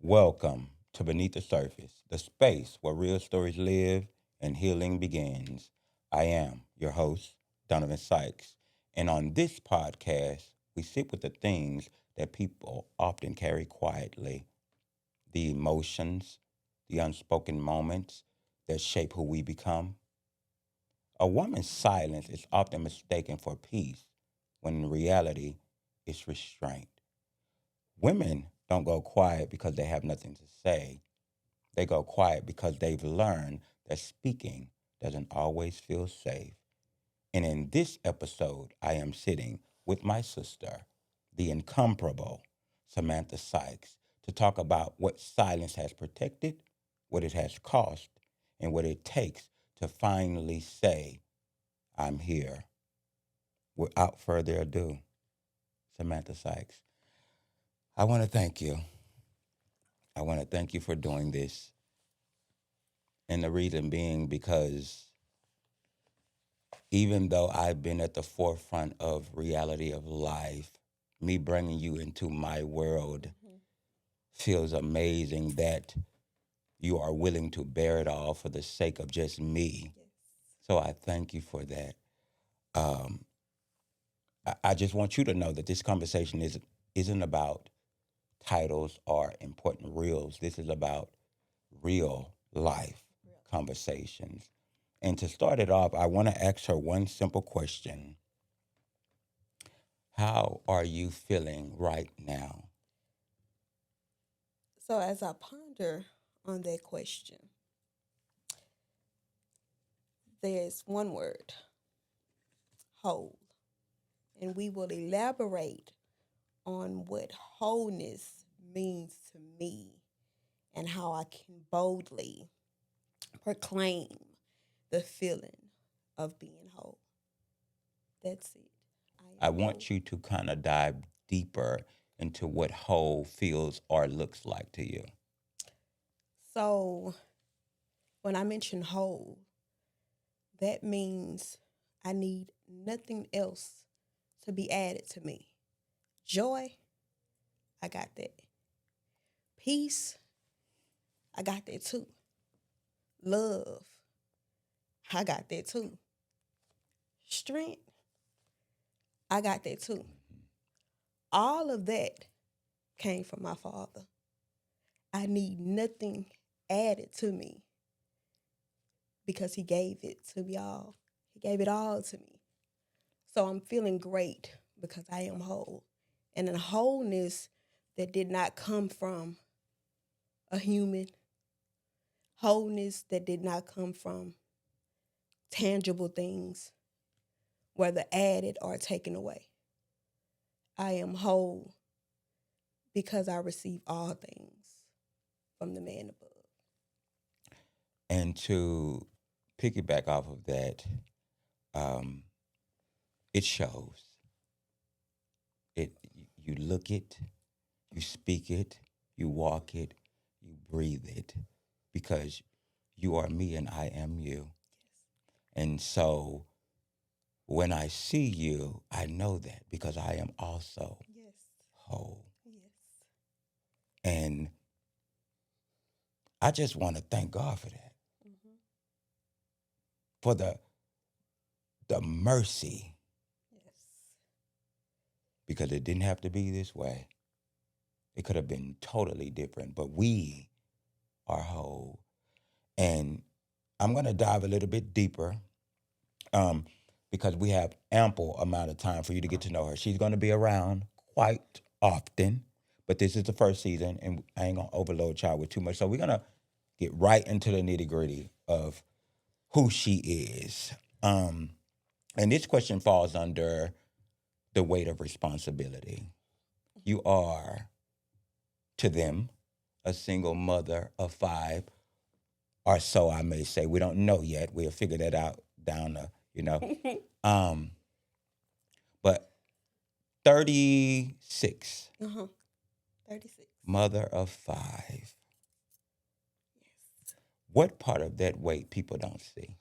Welcome to Beneath the Surface, the space where real stories live and healing begins. I am your host, Donovan Sykes, and on this podcast, we sit with the things that people often carry quietly, the emotions, the unspoken moments that shape who we become. A woman's silence is often mistaken for peace, when in reality, it's restraint. Women don't go quiet because they have nothing to say. They go quiet because they've learned that speaking doesn't always feel safe. And in this episode, I am sitting with my sister, the incomparable Samantha Sykes, to talk about what silence has protected, what it has cost, and what it takes to finally say, I'm here. Without further ado, Samantha Sykes, I want to thank you. I want to thank you for doing this. And the reason being because even though I've been at the forefront of reality of life, me bringing you into my world Mhm. feels amazing that you are willing to bear it all for the sake of just me. Yes. So I thank you for that. Um, I just want you to know that this conversation isn't about titles or important reels. This is about real life Real. conversations. And to start it off, I want to ask her one simple question. How are you feeling right now? So, as I ponder on that question, there's one word, whole. And we will elaborate on what wholeness means to me and how I can boldly proclaim the feeling of being whole. That's it. I I am whole. want you to kind of dive deeper into what whole feels or looks like to you. So, when I mention whole, that means I need nothing else to be added to me. Joy, I got that. Peace, I got that too. Love, I got that too. Strength, I got that too. All of that came from my father. I need nothing added to me because he gave it to me all. He gave it all to me. So I'm feeling great because I am whole. And a wholeness that did not come from a human, wholeness that did not come from tangible things, whether added or taken away. I am whole because I receive all things from the man above. And to piggyback off of that, um, it shows. It you look it, you speak it, you walk it, you breathe it, because you are me and I am you. And so when I see you, I know that because I am also Yes. whole. Yes. And I just want to thank God for that, Mm-hmm. for the mercy, Yes. because it didn't have to be this way. It could have been totally different, but we are whole. And I'm going to dive a little bit deeper um, because we have ample amount of time for you to get to know her. She's going to be around quite often, but this is the first season, and I ain't going to overload y'all with too much. So we're going to get right into the nitty gritty of who she is. And this question falls under the weight of responsibility. You are, to them, a single mother of five, or so I may say. We don't know yet. We'll figure that out down the. Um, but 36, Uh-huh. 36. mother of five. Yes. What part of that weight people don't see?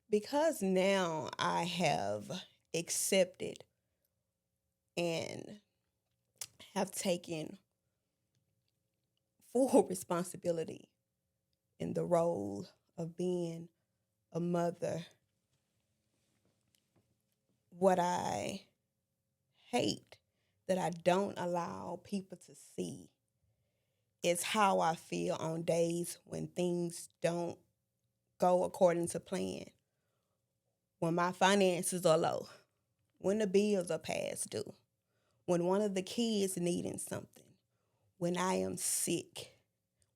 Because now I have accepted and have taken full responsibility in the role of being a mother. What I hate that I don't allow people to see is how I feel on days when things don't go according to plan, when my finances are low, when the bills are past due, when one of the kids needing something, when I am sick,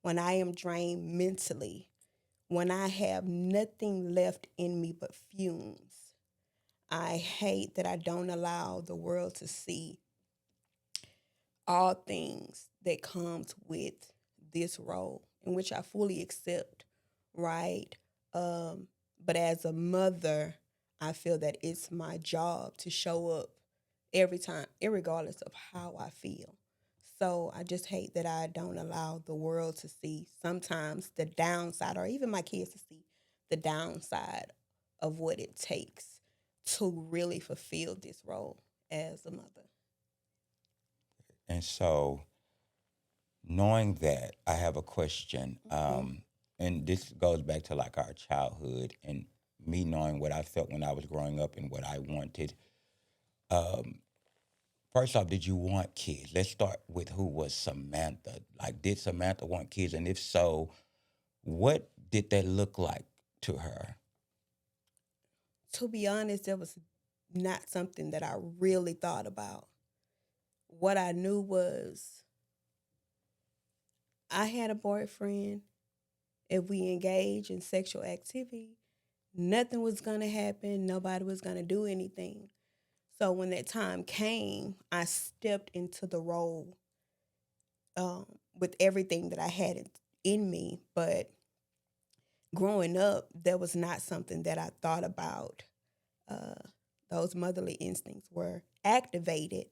when I am drained mentally, when I have nothing left in me but fumes. I hate that I don't allow the world to see all things that comes with this role, in which I fully accept, right? Um, but as a mother, I feel that it's my job to show up every time, irregardless of how I feel. So I just hate that I don't allow the world to see sometimes the downside, or even my kids to see the downside of what it takes to really fulfill this role as a mother. And so, knowing that, I have a question. Mm-hmm. And this goes back to like our childhood and me knowing what I felt when I was growing up and what I wanted. Um, First off, did you want kids? Let's start with who was Samantha. Like, did Samantha want kids? And if so, what did that look like to her? To be honest, that was not something that I really thought about. What I knew was I had a boyfriend. If we engaged in sexual activity, nothing was going to happen. Nobody was going to do anything. So when that time came, I stepped into the role with everything that I had in me. But growing up, that was not something that I thought about. Uh, those motherly instincts were activated,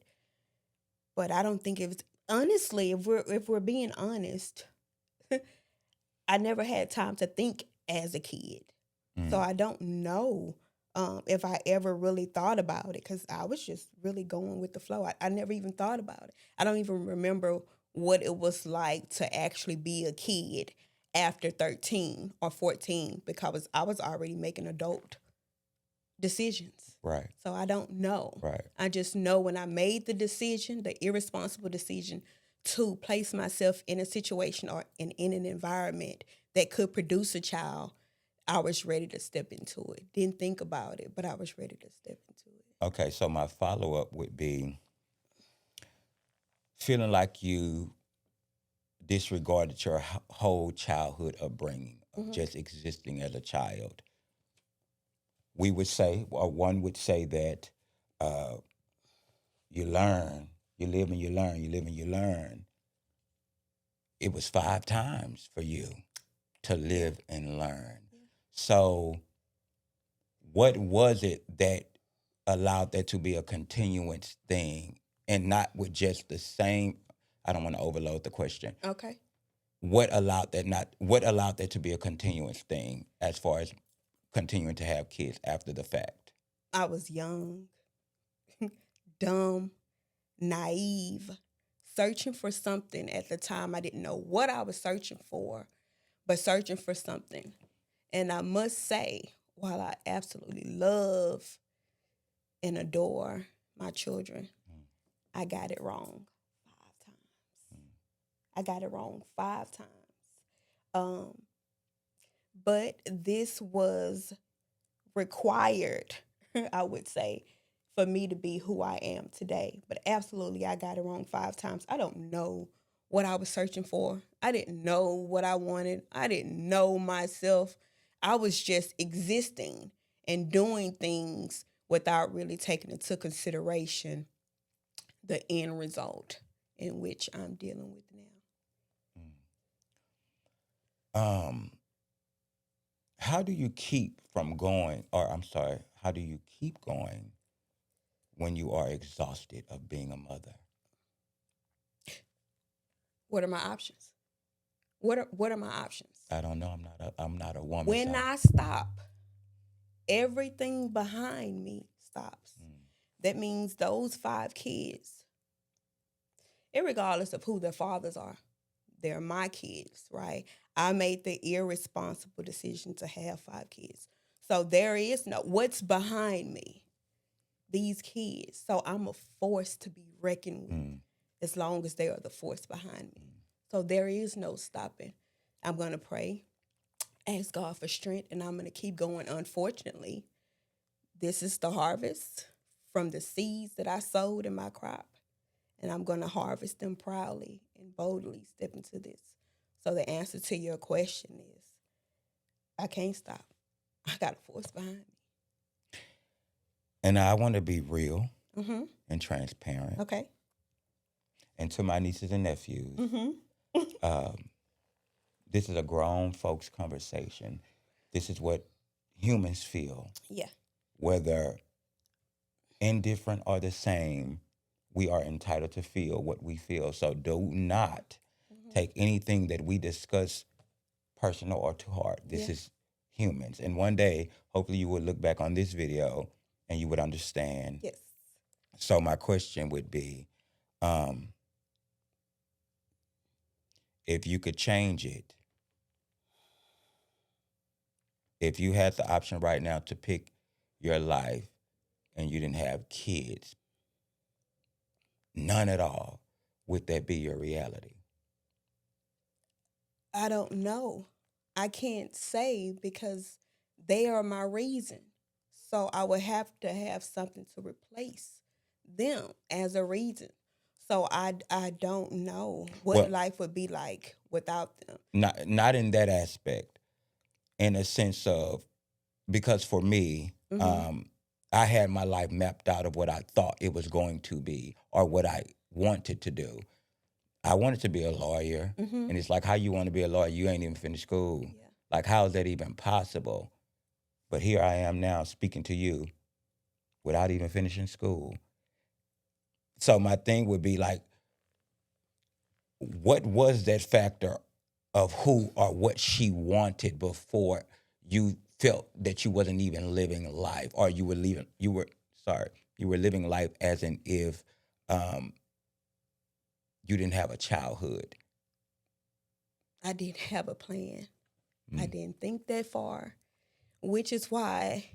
but I don't think it was, honestly, if we're being honest, I never had time to think as a kid. So Mm, I don't know if I ever really thought about it, because I was just really going with the flow. I never even thought about it. I don't even remember what it was like to actually be a kid after 13 or 14, because I was already making adult decisions. right, So I don't know. right. I just know when I made the decision, the irresponsible decision to place myself in a situation or in an environment that could produce a child, I was ready to step into it. Didn't think about it, but I was ready to step into it. Okay, so my follow up would be feeling like you disregarded your whole childhood upbringing of Mm-hmm. just existing as a child. We would say, or one would say that uh, you learn, you live and you learn, you live and you learn. It was 5 times for you to Yeah. live and learn. Yeah. So, what was it that allowed that to be a continuous thing and not with just the same? I don't want to overload the question. Okay. What allowed that to be a continuous thing as far as continuing to have kids after the fact? I was young, dumb, naive, searching for something at the time. I didn't know what I was searching for, but searching for something. And I must say, while I absolutely love and adore my children, Mm, I got it wrong 5 times. mm, I got it wrong 5 times. Um, but this was required, I would say, for me to be who I am today. But absolutely, I got it wrong 5 times. I don't know what I was searching for. I didn't know what I wanted. I didn't know myself. I was just existing and doing things without really taking into consideration the end result in which I'm dealing with now. mm. Um, how do you keep from going, or I'm sorry, how do you keep going when you are exhausted of being a mother? What are my options? What are my options? I don't know. I'm not a woman, When so I stop, everything behind me stops. mm, That means those 5 kids, regardless of who their fathers are, they're my kids, right? I made the irresponsible decision to have 5 kids. So there is no what's behind me, these kids. So I'm a force to be reckoned with Mm. as long as they are the force behind me. So there is no stopping. I'm going to pray, ask God for strength, and I'm going to keep going. Unfortunately, this is the harvest from the seeds that I sowed in my crop, and I'm going to harvest them proudly and boldly step into this. So the answer to your question is I can't stop. I got a force behind me. And I want to be real Mm-hmm. and transparent. Okay. And to my nieces and nephews, Mm-hmm. um, this is a grown folks conversation. This is what humans feel, Yeah. whether indifferent or the same. We are entitled to feel what we feel. So do not Mm-hmm. take anything that we discuss personal or to heart. This Yeah. is humans. And one day, hopefully, you will look back on this video and you would understand. Yes. So my question would be, um, if you could change it, if you had the option right now to pick your life and you didn't have kids, none at all, would that be your reality? I don't know. I can't say because they are my reason. So I would have to have something to replace them as a reason. So I don't know what Well, life would be like without them. not in that aspect, in a sense of, because for me, Mm-hmm. I had my life mapped out of what I thought it was going to be or what I wanted to do. I wanted to be a lawyer, Mm-hmm. and it's like, how you want to be a lawyer? You ain't even finished school. Yeah. Like, how is that even possible? But here I am now speaking to you without even finishing school. So my thing would be like, what was that factor of who or what she wanted before you felt that you wasn't even living life, or you were living life as in if um, you didn't have a childhood. I didn't have a plan. I Mm. didn't think that far, which is why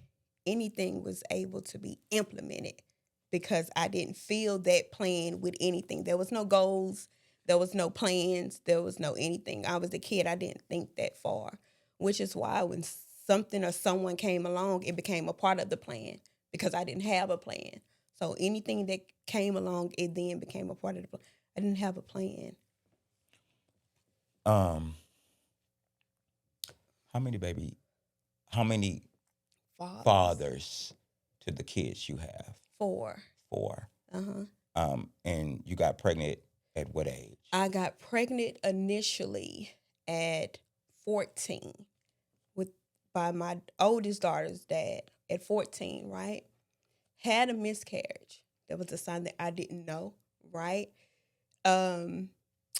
anything was able to be implemented because I didn't feel that plan with anything. There was no goals, there was no plans, there was no anything. I was a kid, I didn't think that far, which is why when something or someone came along, it became a part of the plan because I didn't have a plan. So anything that came along, it then became a part of the plan. I didn't have a plan. Um, how many baby? How many Fathers. fathers to the kids you have? 4. 4. Uh-huh. And you got pregnant at what age? I got pregnant initially at 14 with by my oldest daughter's dad at 14, right? Had a miscarriage. That was a sign that I didn't know, right? Um,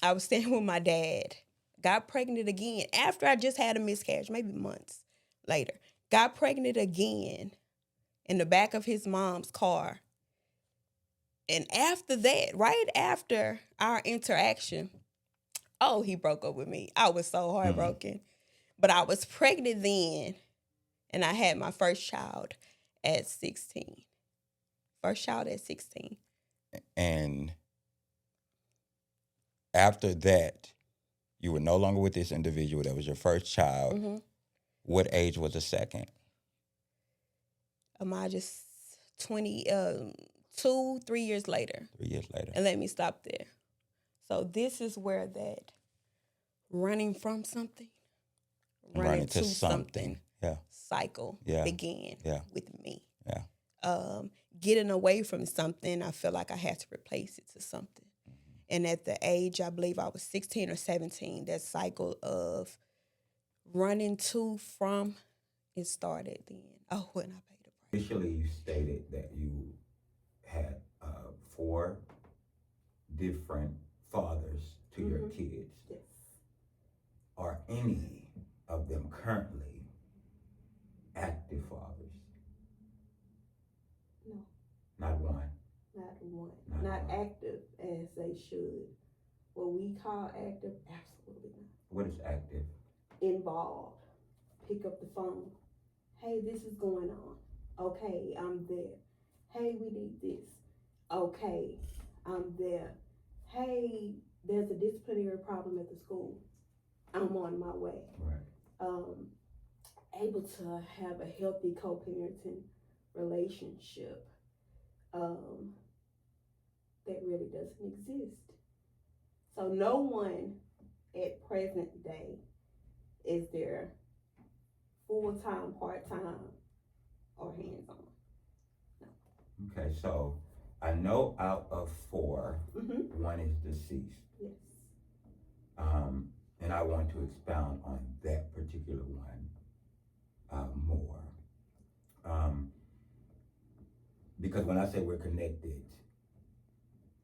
I was staying with my dad. Got pregnant again after I just had a miscarriage, maybe months later. Got pregnant again in the back of his mom's car. And after that, right after our interaction, oh, he broke up with me. I was so heartbroken. But I was pregnant then, and I had my first child at 16. First child at 16. And after that, you were no longer with this individual. That was your first child. Mm-hmm. What age was the second? I just 20, 2, 3 years later. 3 years later. And let me stop there. So this is where that running from something, running To to something Yeah. cycle Yeah. began Yeah. with me. Yeah. Getting away from something, I felt like I had to replace it to something. And at the age, I believe I was 16 or 17, that cycle of running to, from, it started then. Oh, when I paid the price. Initially, you stated that you had 4 different fathers to your kids. Yes. Are any of them currently active fathers? No, Not one. not one. Not Not one. active as they should. what we call active, absolutely not. What is active? Involved. Pick up the phone. Hey, this is going on. Okay, I'm there. Hey, we need this. Okay, I'm there. Hey, there's a disciplinary problem at the school. I'm on my way. Right. Um, Able to have a healthy co-parenting relationship that really doesn't exist. So no one at present day is there full-time, part-time, or hands-on. Okay, so I know out of 4, Mm-hmm. one is deceased. Yes. And I want to expound on that particular one more. Because when I say we're connected,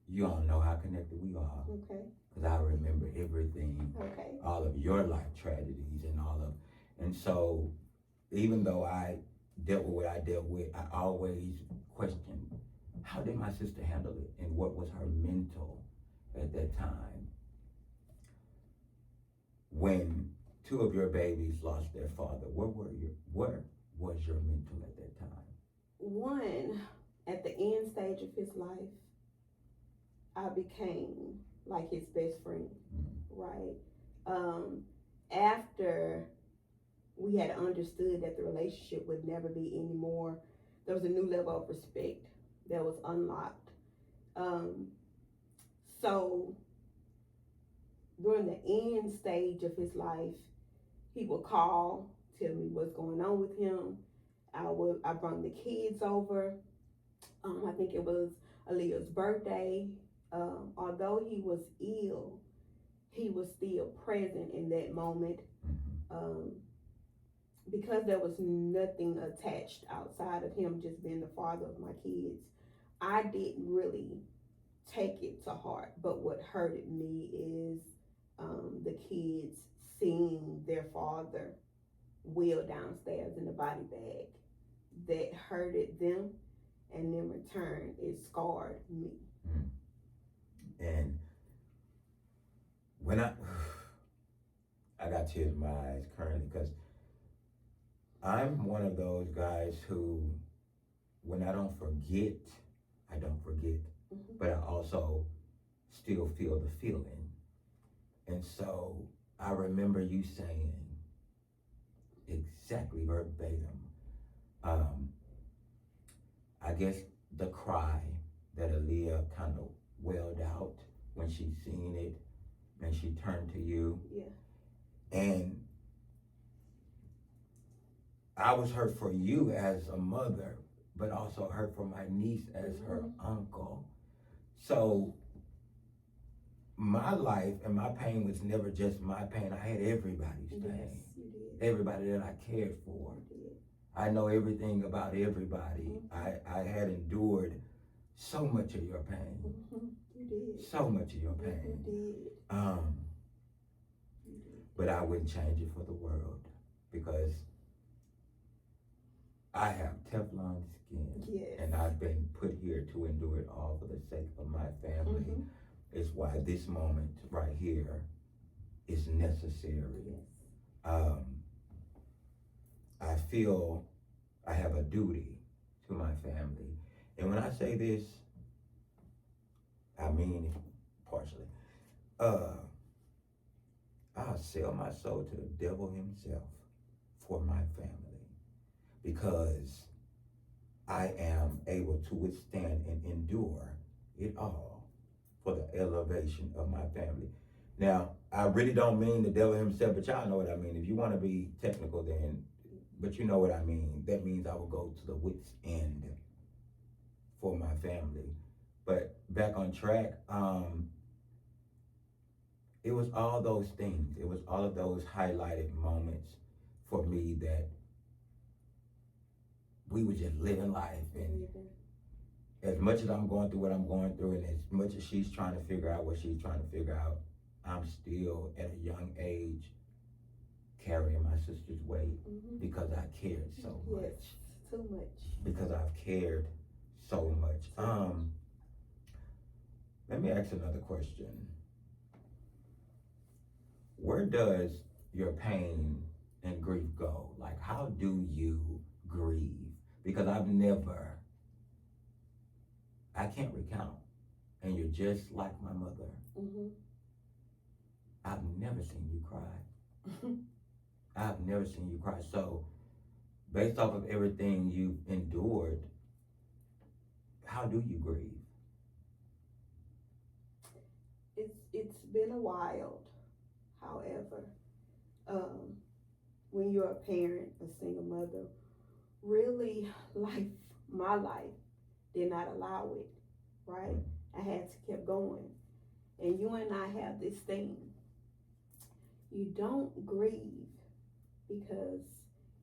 you all know how connected we are. Okay. Because I remember everything, Okay. all of your life tragedies and so even though I dealt with what I dealt with, I always questioned, how did my sister handle it and what was her mental at that time? When 2 of your babies lost their father, where was your mental at that time? One, at the end stage of his life, I became like his best friend, right? After we had understood that the relationship would never be anymore, there was a new level of respect that was unlocked. So during the end stage of his life, he would call, tell me what's going on with him. I brought the kids over. I think it was Aaliyah's birthday. Although he was ill, he was still present in that moment. Because there was nothing attached outside of him just being the father of my kids, I didn't really take it to heart. But what hurted me is the kids seeing their father wheel downstairs in a body bag. That hurted them, and in return, it scarred me. And when I got tears in my eyes currently because I'm one of those guys who, when I don't forget, I don't forget, but I also still feel the feeling. And so I remember you saying exactly verbatim, I guess the cry that Aaliyah kind of wailed out when she seen it and she turned to you. Yeah. And I was hurt for you as a mother, but also hurt for my niece as her uncle. So my life and my pain was never just my pain. I had everybody's pain. Yes, you did. Everybody that I cared for. I know everything about everybody. I had endured so much of your pain. You did. So much of your pain. You did. But I wouldn't change it for the world because I have Teflon skin. Yes. And I've been put here to endure it all for the sake of my family. It's why this moment right here is necessary. Yes. I feel I have a duty to my family. And when I say this, I mean it partially. I'll sell my soul to the devil himself for my family because I am able to withstand and endure it all for the elevation of my family. Now, I really don't mean the devil himself, but y'all know what I mean. If you want to be technical, then, but you know what I mean. That means I will go to the wit's end for my family. But back on track, it was all those things. It was all of those highlighted moments for me that we were just living life. And as much as I'm going through what I'm going through, and as much as she's trying to figure out what she's trying to figure out, I'm still at a young age carrying my sister's weight because I cared so much. Yes, too much. Because I've cared so much. Let me ask another question. where does your pain and grief go? Like, how do you grieve? Because I can't recount. And you're just like my mother. Mm-hmm. I've never seen you cry. I've never seen you cry. So, based off of everything you've endured, how do you grieve? It's been a while. However, um, when you're a parent, a single mother, really life, my life did not allow it. Right, I had to keep going, and you and I have this thing. You don't grieve because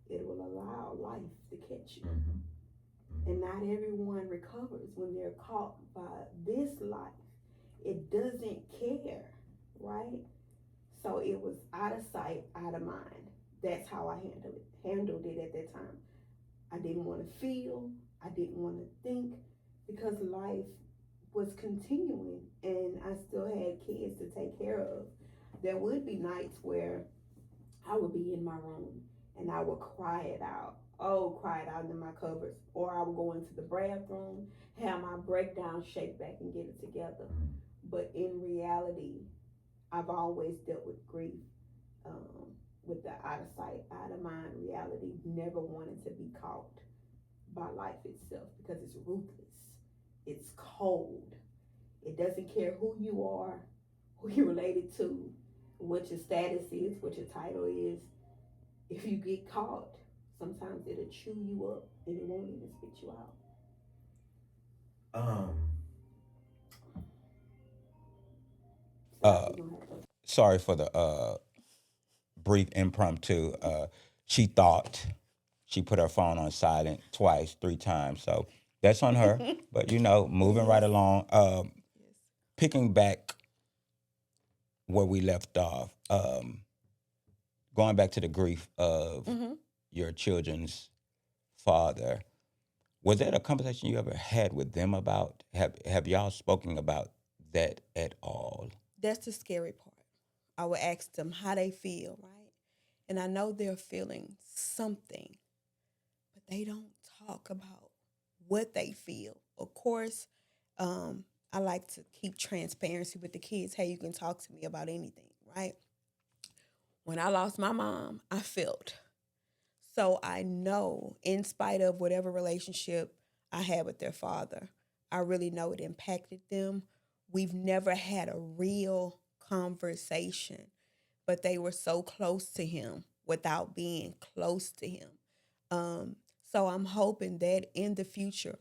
it will allow life to catch you. Mm-hmm. And not everyone recovers when they're caught by this life. It doesn't care, right? So it was out of sight, out of mind. That's how I handled it at that time. I didn't want to feel, I didn't want to think, because life was continuing and I still had kids to take care of. There would be nights where I would be in my room and I would cry it out. Oh, cry it out in my covers. Or I would go into the bathroom, have my breakdown, shake back and get it together. But in reality, I've always dealt with grief, with the out of sight, out of mind reality, never wanting to be caught by life itself because it's ruthless. It's cold. It doesn't care who you are, who you're related to, what your status is, what your title is. If you get caught, sometimes it'll chew you up and it won't even spit you out. Um, So uh, Sorry for the brief impromptu. She thought she put her phone on silent twice, 3 times. So that's on her. But moving right along. Picking back where we left off. Going back to the grief of your children's father. Was that a conversation you ever had with them about? Have y'all spoken about that at all? That's the scary part. I would ask them how they feel, right? And I know they're feeling something, but they don't talk about what they feel. Of course, I like to keep transparency with the kids. Hey, you can talk to me about anything, right? When I lost my mom, I felt. So I know, in spite of whatever relationship I had with their father, I really know it impacted them. We've never had a real conversation, but they were so close to him without being close to him. Um, so I'm hoping that in the future,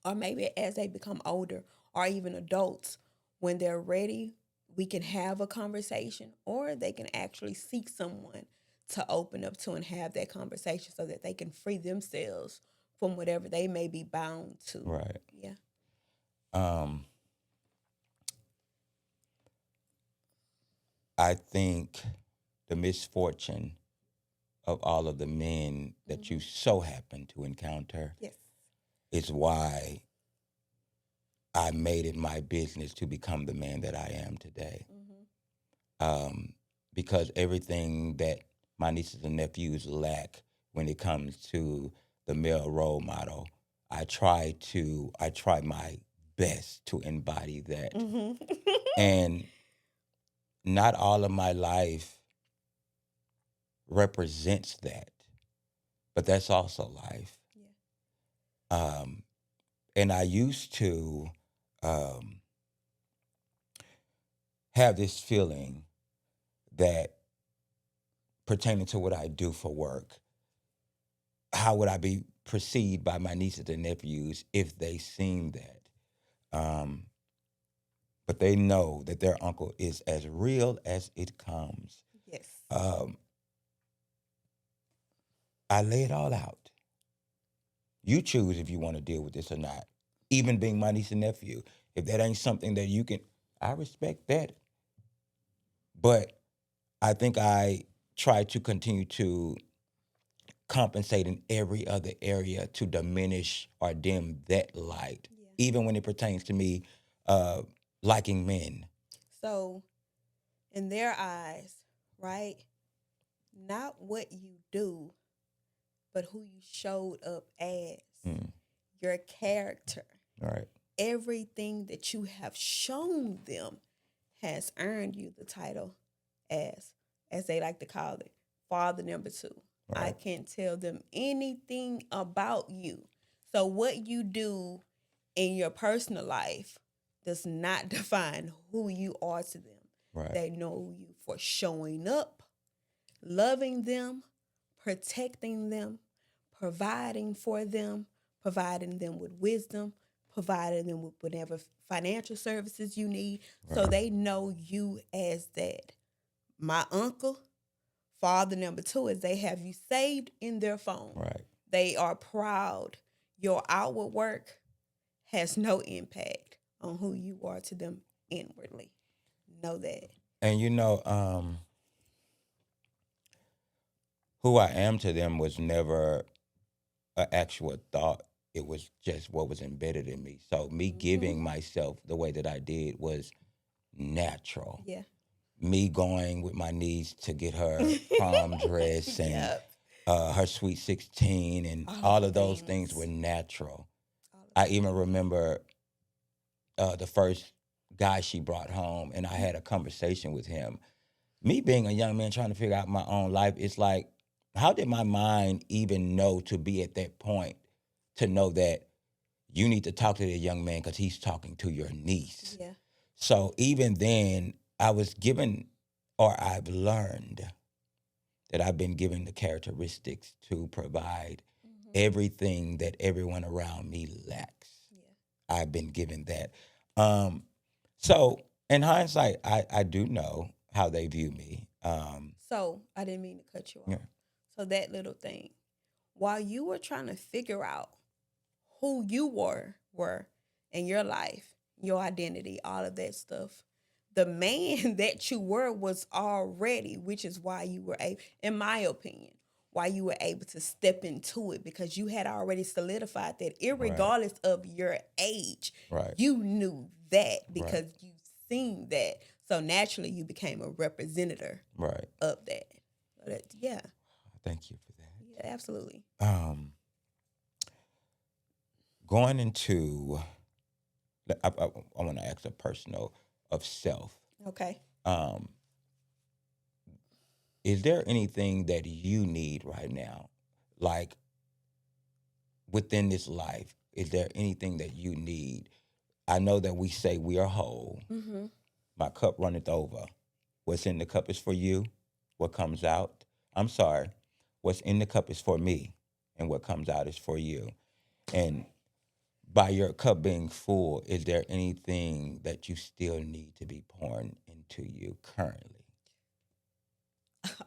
or maybe as they become older or even adults, when they're ready, we can have a conversation or they can actually seek someone to open up to and have that conversation so that they can free themselves from whatever they may be bound to. Right. Yeah. Um, I think the misfortune of all of the men that you so happen to encounter Yes. is why I made it my business to become the man that I am today. Because everything that my nieces and nephews lack when it comes to the male role model, I try my best to embody that. And not all of my life represents that, but that's also life. Yeah. And I used to um, have this feeling that pertaining to what I do for work, how would I be perceived by my nieces and nephews if they seen that? Um, but they know that their uncle is as real as it comes. Yes. I lay it all out. You choose if you want to deal with this or not. Even being my niece and nephew, if that ain't something that you can, I respect that. But I think I try to continue to compensate in every other area to diminish or dim that light, Yeah. even when it pertains to me liking men. So, in their eyes, right? Not what you do, but who you showed up as, Mm. your character. Right. Everything that you have shown them has earned you the title as they like to call it, father number two. I Right. can't tell them anything about you. So what you do in your personal life does not define who you are to them. Right. They know you for showing up, loving them, protecting them, providing them with wisdom, providing them with whatever financial services you need. So Right. they know you as that. My uncle, father number two, is they have you saved in their phone. Right. They are proud. Your outward work has no impact on who you are to them inwardly. Know that. And who I am to them was never an actual thought. It was just what was embedded in me. So me giving myself the way that I did was natural. Yeah. Me going with my niece to get her prom dress and Yep. her sweet 16 and All all the of those things things. were natural. All of I the even things. remember the first guy she brought home, and I had a conversation with him. Me being a young man trying to figure out my own life, it's like, how did my mind even know to be at that point to know that you need to talk to the young man because he's talking to your niece? Yeah. So even then, I was given, or I've learned that I've been given the characteristics to provide everything that everyone around me lacks. Yeah. I've been given that. So in hindsight, I do know how they view me. So I didn't mean to cut you off. Yeah. So that little thing, while you were trying to figure out who you were in your life, your identity, all of that stuff, the man that you were was already, which is why you were able, in my opinion, why you were able to step into it, because you had already solidified that irregardless of your age, Right. you knew that Right. because you seen that. So naturally you became a representative Right. of that. So that, yeah. Thank you for that. Yeah, absolutely. Going into, I want to ask a personal of self. Okay. Um, is there anything that you need right now, like within this life? Is there anything that you need? I know that we say we are whole. Mm-hmm. My cup runneth over. What's in the cup is for you. What comes out, I'm sorry, what's in the cup is for me, and what comes out is for you. And by your cup being full, is there anything that you still need to be pouring into you currently?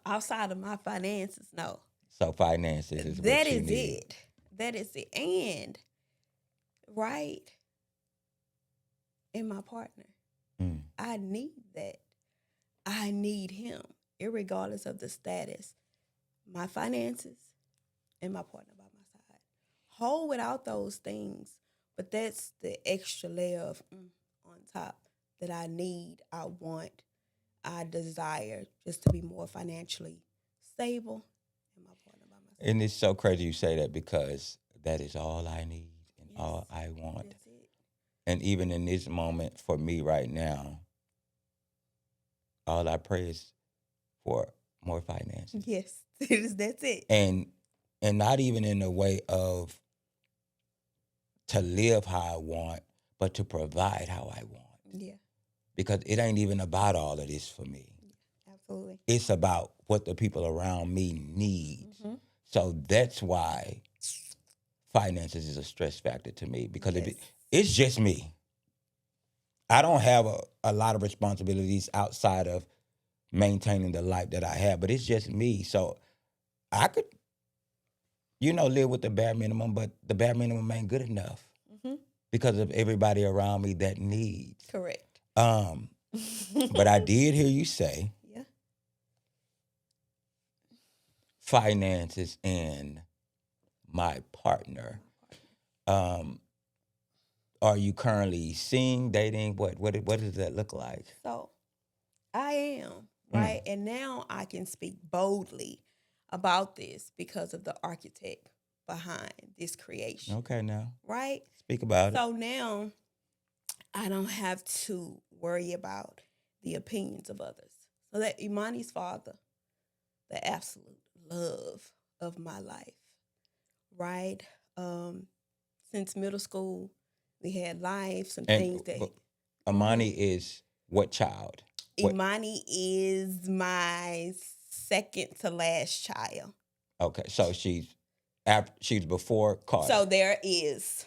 Outside of my finances, no. So finances is That what you is need. it. That is it. And right in my partner, Mm. I need that. I need him, irregardless of the status. My finances and my partner by my side. Whole without those things, but that's the extra layer of on top that I need, I want, I desire, just to be more financially stable, and my partner by my side. And it's so crazy you say that because that is all I need and Yes, all I want. that's it. And even in this moment for me right now, all I pray is for more finances. Yes, that's it. And not even in a way of to live how I want, but to provide how I want. Yeah, Because it ain't even about all of this for me. absolutely. It's about what the people around me need. Mm-hmm. So that's why finances is a stress factor to me, because Yes. it's just me. I don't have a lot of responsibilities outside of maintaining the life that I have, but it's just me. So I could, live with the bare minimum, but the bare minimum ain't good enough Mm-hmm. because of everybody around me that needs. Correct. But I did hear you say Yeah. finances and my partner. Are you currently seeing, dating? What does that look like? So I am right? And now I can speak boldly about this because of the architect behind this creation, Okay, now right? speak about it. So now I don't have to worry about the opinions of others. So that Imani's father, the absolute love of my life, right? Since middle school, we had life, some And things that Amani is what child? What? Imani is my second to last child. Okay, so she's before Carter. So there is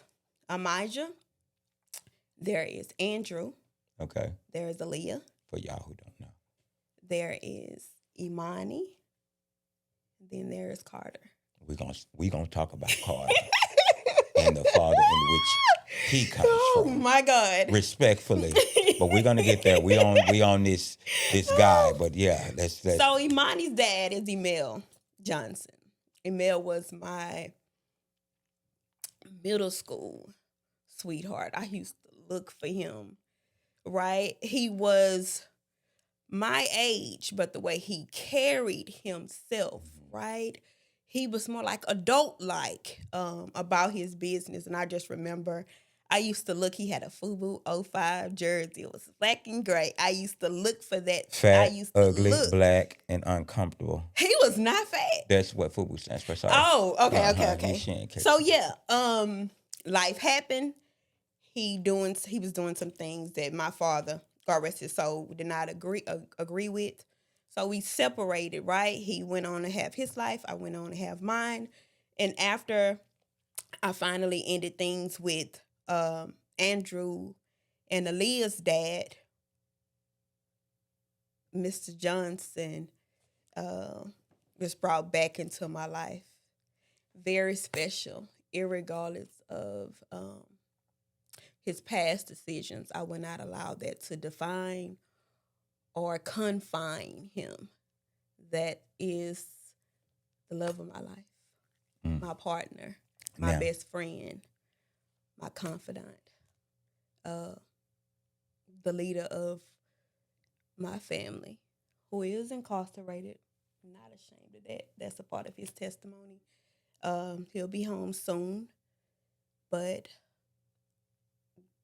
Amijah, there is Andrew, Okay, there is Aaliyah, for y'all who don't know. there is Imani, then there is Carter. We gonna talk about Carter and the father in which he comes Oh from. my God. Respectfully, but we're gonna get there. We on this guy, but yeah, let's. So Imani's dad is Emil Johnson. Emil was my middle school sweetheart. I used to look for him, right? He was my age, but the way he carried himself, right? He was more like adult-like about his business. And I just remember I used to look, he had a FUBU 05 jersey. It was black and gray. I used to look for that. Fat, I used ugly, to look. black, and uncomfortable. He was not fat. That's what football stands for. Sorry. Oh, okay, Uh-huh. okay. So yeah, life happened. He was doing some things that my father, God rest his soul, did not agree with. So we separated, right? He went on to have his life. I went on to have mine. And after I finally ended things with Andrew and Aaliyah's dad, Mr. Johnson, was brought back into my life. Very special, irregardless of his past decisions. I would not allow that to define or confine him. That is the love of my life, my partner, my best friend, my confidant, the leader of my family, who is incarcerated. I'm not ashamed of that. That's a part of his testimony. He'll be home soon, but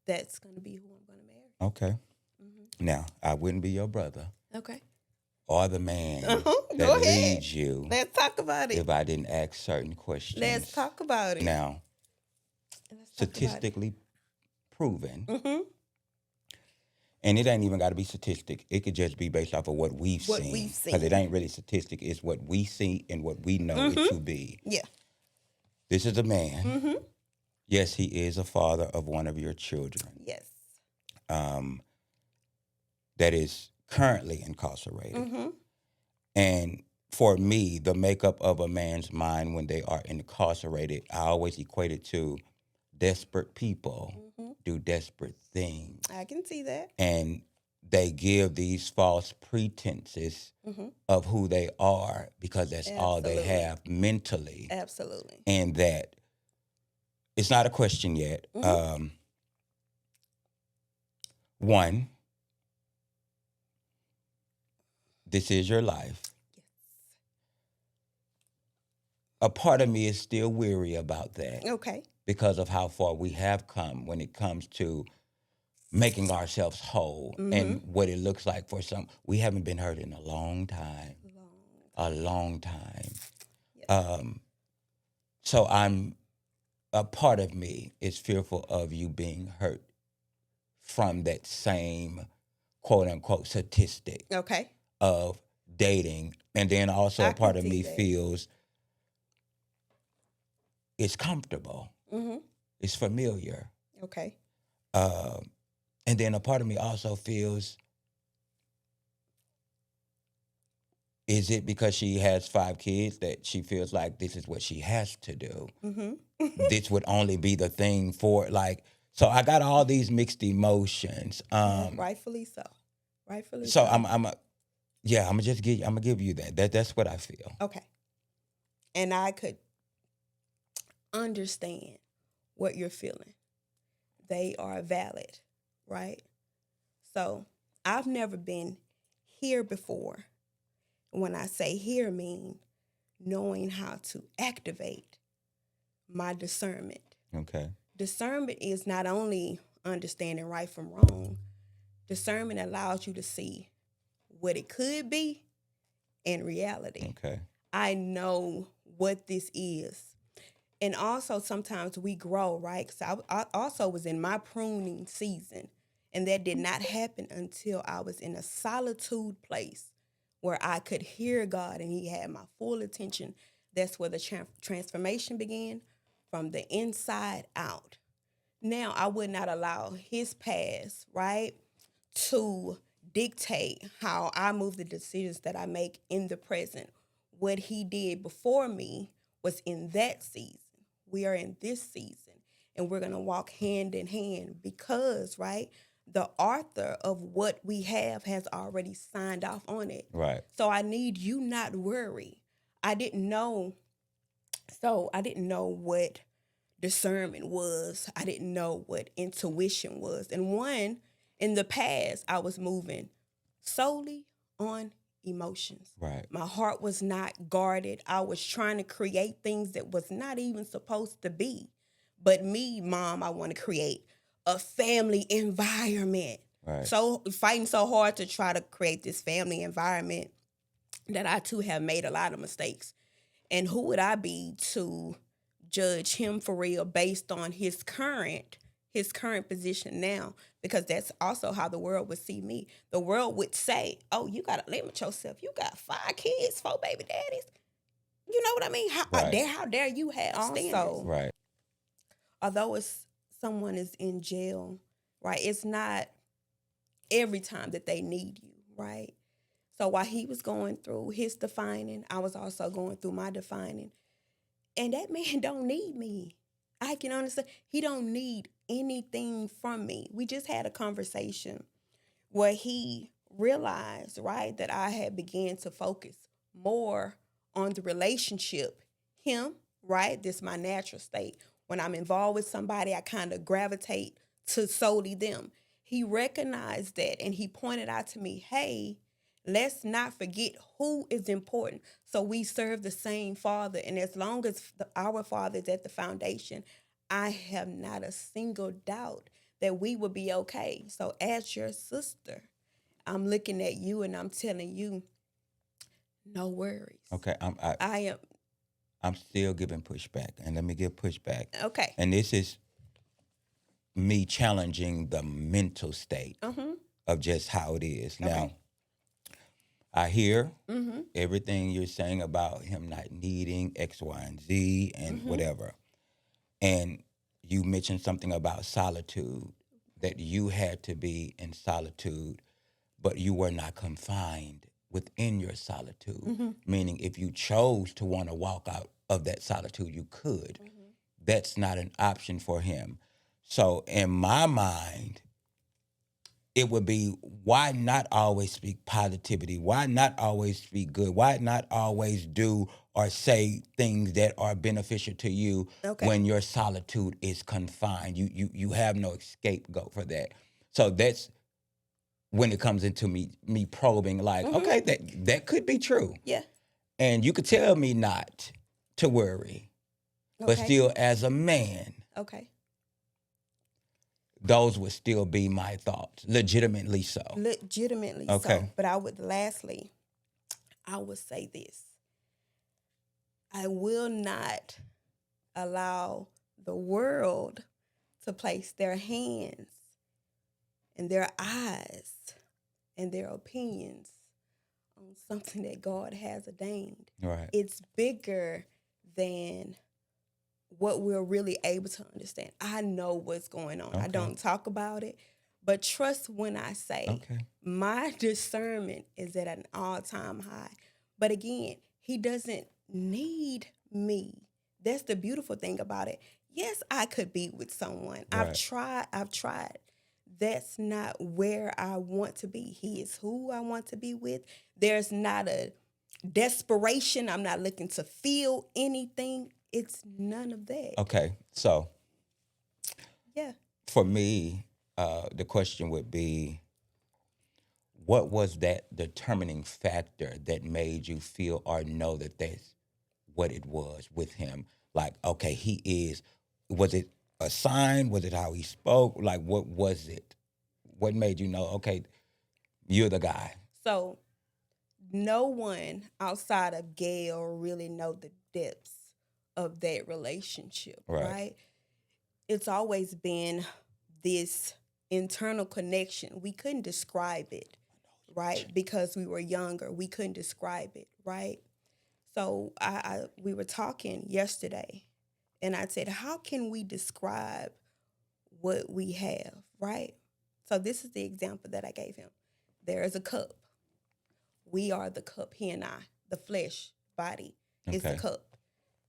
that's going to be who I'm going to marry. Okay. Mm-hmm. Now, I wouldn't be your brother. Okay. Or the man that leads you. Let's talk about it. If I didn't ask certain questions. Let's talk about it. Now, statistically proven, and it ain't even got to be statistic. It could just be based off of what we've seen. Because it ain't really statistic. It's what we see and what we know it to be. Yeah. This is a man. Yes, he is a father of one of your children. Yes. That is currently incarcerated. And for me, the makeup of a man's mind when they are incarcerated, I always equate it to desperate people do desperate things. I can see that. And they give these false pretenses of who they are because that's all they have mentally. Absolutely. And that it's not a question yet. One, this is your life. Yes. A part of me is still weary about that. Okay. Because of how far we have come when it comes to making ourselves whole and what it looks like for some. We haven't been hurt in a long time. A long time. Yes. So a part of me is fearful of you being hurt from that same quote unquote statistic. Okay. Of dating. And then also a part of me feels it's comfortable. It's familiar. Okay. And then a part of me also feels, is it because she has 5 kids that she feels like this is what she has to do? This would only be the thing for, like, so I got all these mixed emotions. Rightfully so. Rightfully so. So I'm gonna give you that. That's what I feel. Okay. And I could understand what you're feeling. They are valid, right? So I've never been hear before. When I say hear, mean knowing how to activate my discernment. Okay. Discernment is not only understanding right from wrong. Discernment allows you to see what it could be in reality. Okay. I know what this is. And also sometimes we grow, right? Because I also was in my pruning season. And that did not happen until I was in a solitude place where I could hear God and he had my full attention. That's where the transformation began from the inside out. Now, I would not allow his past, right, to dictate how I move the decisions that I make in the present. What he did before me was in that season. We are in this season, and we're going to walk hand in hand because, right, the author of what we have has already signed off on it. Right. So I need you not worry. I didn't know what discernment was. I didn't know what intuition was. And one, in the past, I was moving solely on emotions. Right. My heart was not guarded. I was trying to create things that was not even supposed to be. But me, Mom, I want to create a family environment. Right. So fighting so hard to try to create this family environment that I too have made a lot of mistakes. And who would I be to judge him for real based on his current position now? Because that's also how the world would see me. The world would say, "Oh, you gotta limit yourself. You got 5 kids, 4 baby daddies." You know what I mean? How dare you have standards? Also, Right. although someone is in jail, right? It's not every time that they need you, right? So while he was going through his defining, I was also going through my defining. And that man don't need me. I can understand. He don't need anything from me. We just had a conversation where he realized, right, that I had began to focus more on the relationship. Him, right? This is my natural state. When I'm involved with somebody, I kind of gravitate to solely them. He recognized that and he pointed out to me, hey, let's not forget who is important. So we serve the same Father. And as long as our Father is at the foundation, I have not a single doubt that we will be okay. So as your sister, I'm looking at you and I'm telling you, no worries. Okay. I am. I'm still giving pushback, and let me give pushback. Okay. And this is me challenging the mental state of just how it is. Okay. Now, I hear everything you're saying about him not needing X, Y, and Z and whatever. And you mentioned something about solitude, that you had to be in solitude, but you were not confined within your solitude. Meaning if you chose to want to walk out of that solitude, you could. That's not an option for him. So in my mind, it would be, why not always speak positivity? Why not always speak good? Why not always do or say things that are beneficial to you when your solitude is confined? You have no scapegoat for that. So that's when it comes into me probing, like, okay, that could be true. Yeah. And you could tell me not to worry, but still as a man, those would still be my thoughts, legitimately so. Legitimately so. But I would say this. I will not allow the world to place their hands and their eyes and their opinions on something that God has ordained. Right. It's bigger than what we're really able to understand. I know what's going on. I don't talk about it, but trust when I say my discernment is at an all-time high. But again, he doesn't need me. That's the beautiful thing about it. Yes, I could be with someone. I've tried. That's not where I want to be. He is who I want to be with. There's not a desperation. I'm not looking to feel anything. It's none of that. Okay, so yeah, for me, the question would be, what was that determining factor that made you feel or know that that's what it was with him? Like, okay, he is. Was it a sign? Was it how he spoke? Like, what was it? What made you know? Okay, you're the guy. So no one outside of Gail really know the depths of that relationship, Right. right? It's always been this internal connection. We couldn't describe it, right? Because we were younger, we couldn't describe it, right? So we were talking yesterday, and I said, how can we describe what we have, right? So this is the example that I gave him. There is a cup. We are the cup, he and I. The flesh body is the Okay. cup.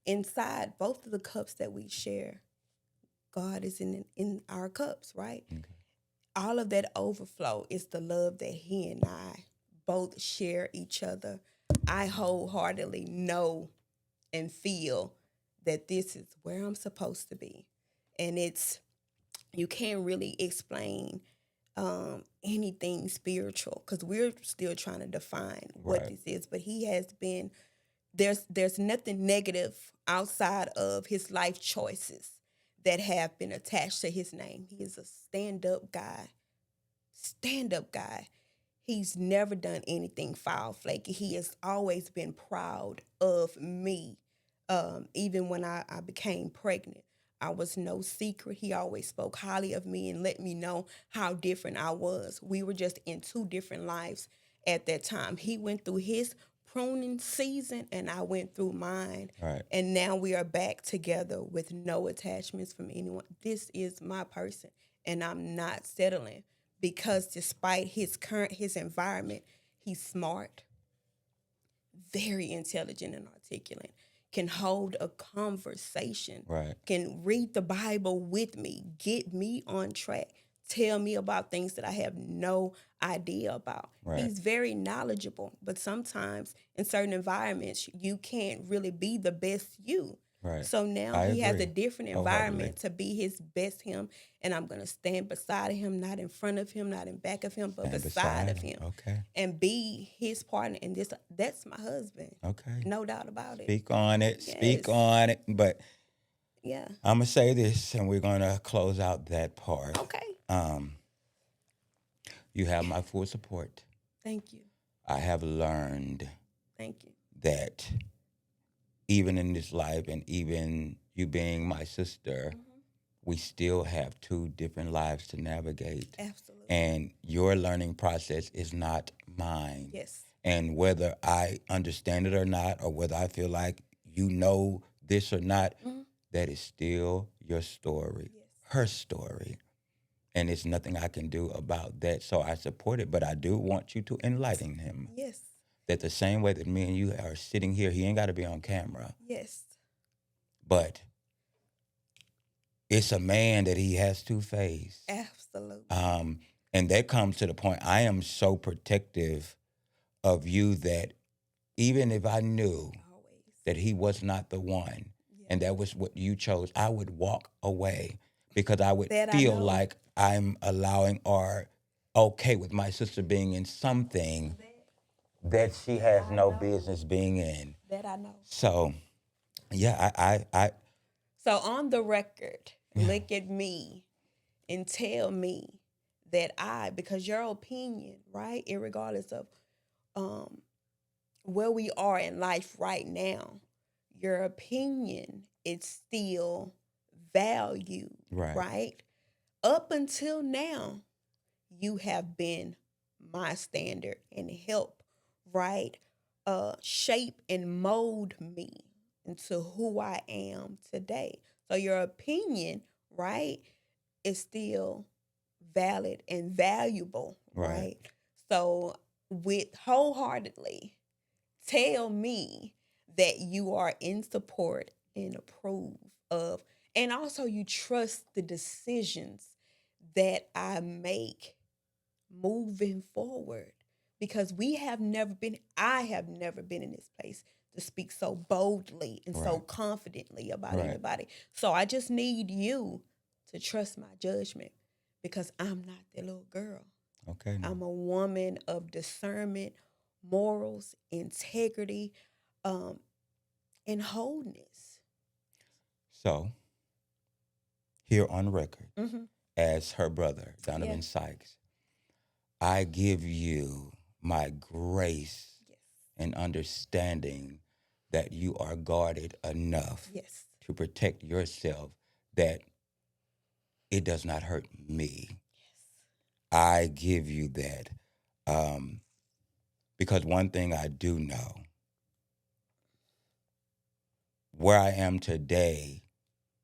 Inside both of the cups that we share, God is in our cups, right? Okay. All of that overflow is the love that he and I both share each other. I wholeheartedly know and feel that this is where I'm supposed to be. And you can't really explain anything spiritual because we're still trying to define what Right. this is. But he has been, there's nothing negative outside of his life choices that have been attached to his name. He is a stand-up guy. Stand-up guy. He's never done anything foul, flaky. He has always been proud of me. Even when I became pregnant, I was no secret. He always spoke highly of me and let me know how different I was. We were just in two different lives at that time. He went through his pruning season and I went through mine. Right. And now we are back together with no attachments from anyone. This is my person and I'm not settling because despite his environment, he's smart, very intelligent and articulate, can hold a conversation, Right. can read the Bible with me, get me on track, tell me about things that I have no idea about. Right. He's very knowledgeable, but sometimes in certain environments, you can't really be the best you. Right. So now I he has a agree different wholeheartedly. environment to be his best him, and I'm going to stand beside him, not in front of him, not in back of him, but Stand beside of beside him, Okay. and be his partner. And that's my husband, Okay. no doubt about it. Speak on it. Speak Yes. on it. But Yeah. I'm gonna say this, and we're gonna close out that part. Okay. You have my full support. Thank you. I have learned Thank you. that even in this life, and even you being my sister, we still have two different lives to navigate. Absolutely. And your learning process is not mine. Yes. And whether I understand it or not, or whether I feel like you know this or not, that is still your story, Yes. her story. And it's nothing I can do about that. So I support it, but I do want you to enlighten him Yes. that the same way that me and you are sitting here, he ain't got to be on camera, Yes. but it's a man that he has to face. Absolutely. And that comes to the point, I am so protective of you that even if I knew Always. that he was not the one, Yeah. and that was what you chose, I would walk away because I would That I feel know. like I'm allowing or okay with my sister being in something that she has no business being in. That I know. So, yeah, I So on the record, look at me and tell me that because your opinion, right, irregardless of where we are in life right now, your opinion is still valued, Right. right? Up until now, you have been my standard and help, right? Shape and mold me into who I am today. So your opinion, right, is still valid and valuable, Right. right? So with wholeheartedly tell me that you are in support and approve of, and also you trust the decisions that I make moving forward. Because I have never been in this place to speak so boldly and so Right. confidently about Right. anybody. So I just need you to trust my judgment because I'm not that little girl. Okay. Now. I'm a woman of discernment, morals, integrity, um, and wholeness. So, here on record, Mm-hmm. as her brother, Yeah. Donovan Sykes, I give you my grace Yes. and understanding that you are guarded enough Yes. to protect yourself, that it does not hurt me. I give you that. Um, because one thing I do know, where I am today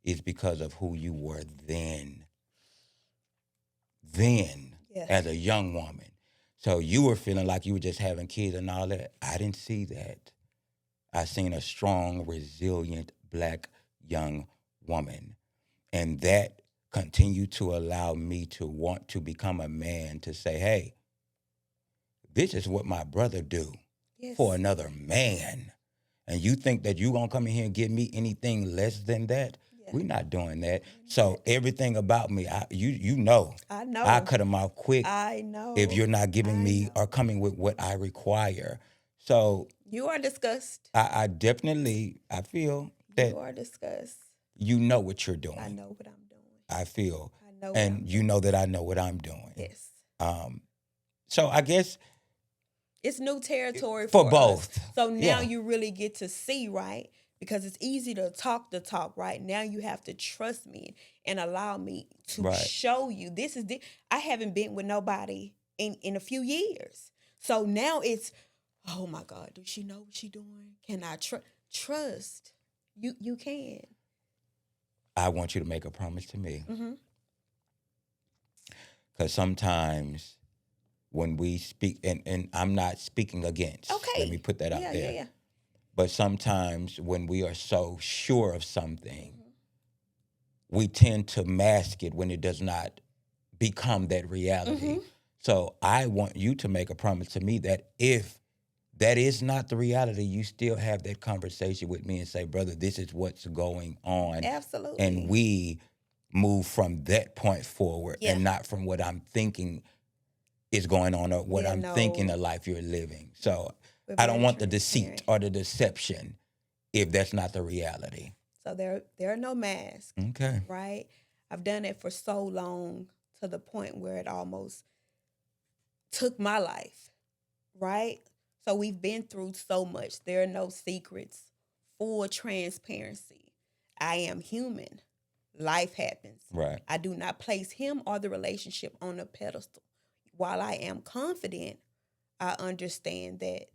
is because of who you were then. Then, Yeah. as a young woman. So you were feeling like you were just having kids and all that. I didn't see that. I seen a strong, resilient black young woman. And that continued to allow me to want to become a man, to say, hey, this is what my brother do for Yes. another man. And you think that you gonna come in here and give me anything less than that? Yeah. We're not doing that. We're So everything about me, you know, I I know. cut them off quick I if know. you're not giving I me or know. coming with what I require. So You are discussed. I definitely, I feel You that are discussed. you know what you're I doing. know what I'm doing. I feel, I know what I'm and you doing. know that I know what I'm doing. Yes. Um, so I guess It's new territory for for us. both, So now yeah, you really get to see, right? Because it's easy to talk the talk, right? Now you have to trust me and allow me to right. show you. This is I haven't been with nobody in a few years. So now it's, oh my God, does she know what she doing? Can I trust? You can. I want you to make a promise to me, Mm-hmm. because sometimes when we speak, and I'm not speaking against, let me Okay. put that out Yeah, yeah, there, yeah. but sometimes when we are so sure of something, we tend to mask it when it does not become that Mm-hmm. reality. So I want you to make a promise to me that if that is not the reality, you still have that conversation with me and say, brother, this is what's going on. And Absolutely. we move from that point forward Yeah. and not from what I'm thinking is going on or what Yeah, I'm thinking no. the life you're living. So We're I don't very want the deceit transparent. or the deception if that's not the reality. So there are no masks, Okay. right? I've done it for so long to the point where it almost took my life, right? So we've been through so much. There are no secrets. Full transparency. I am human. Life happens. Right. I do not place him or the relationship on a pedestal. While I am confident, I understand that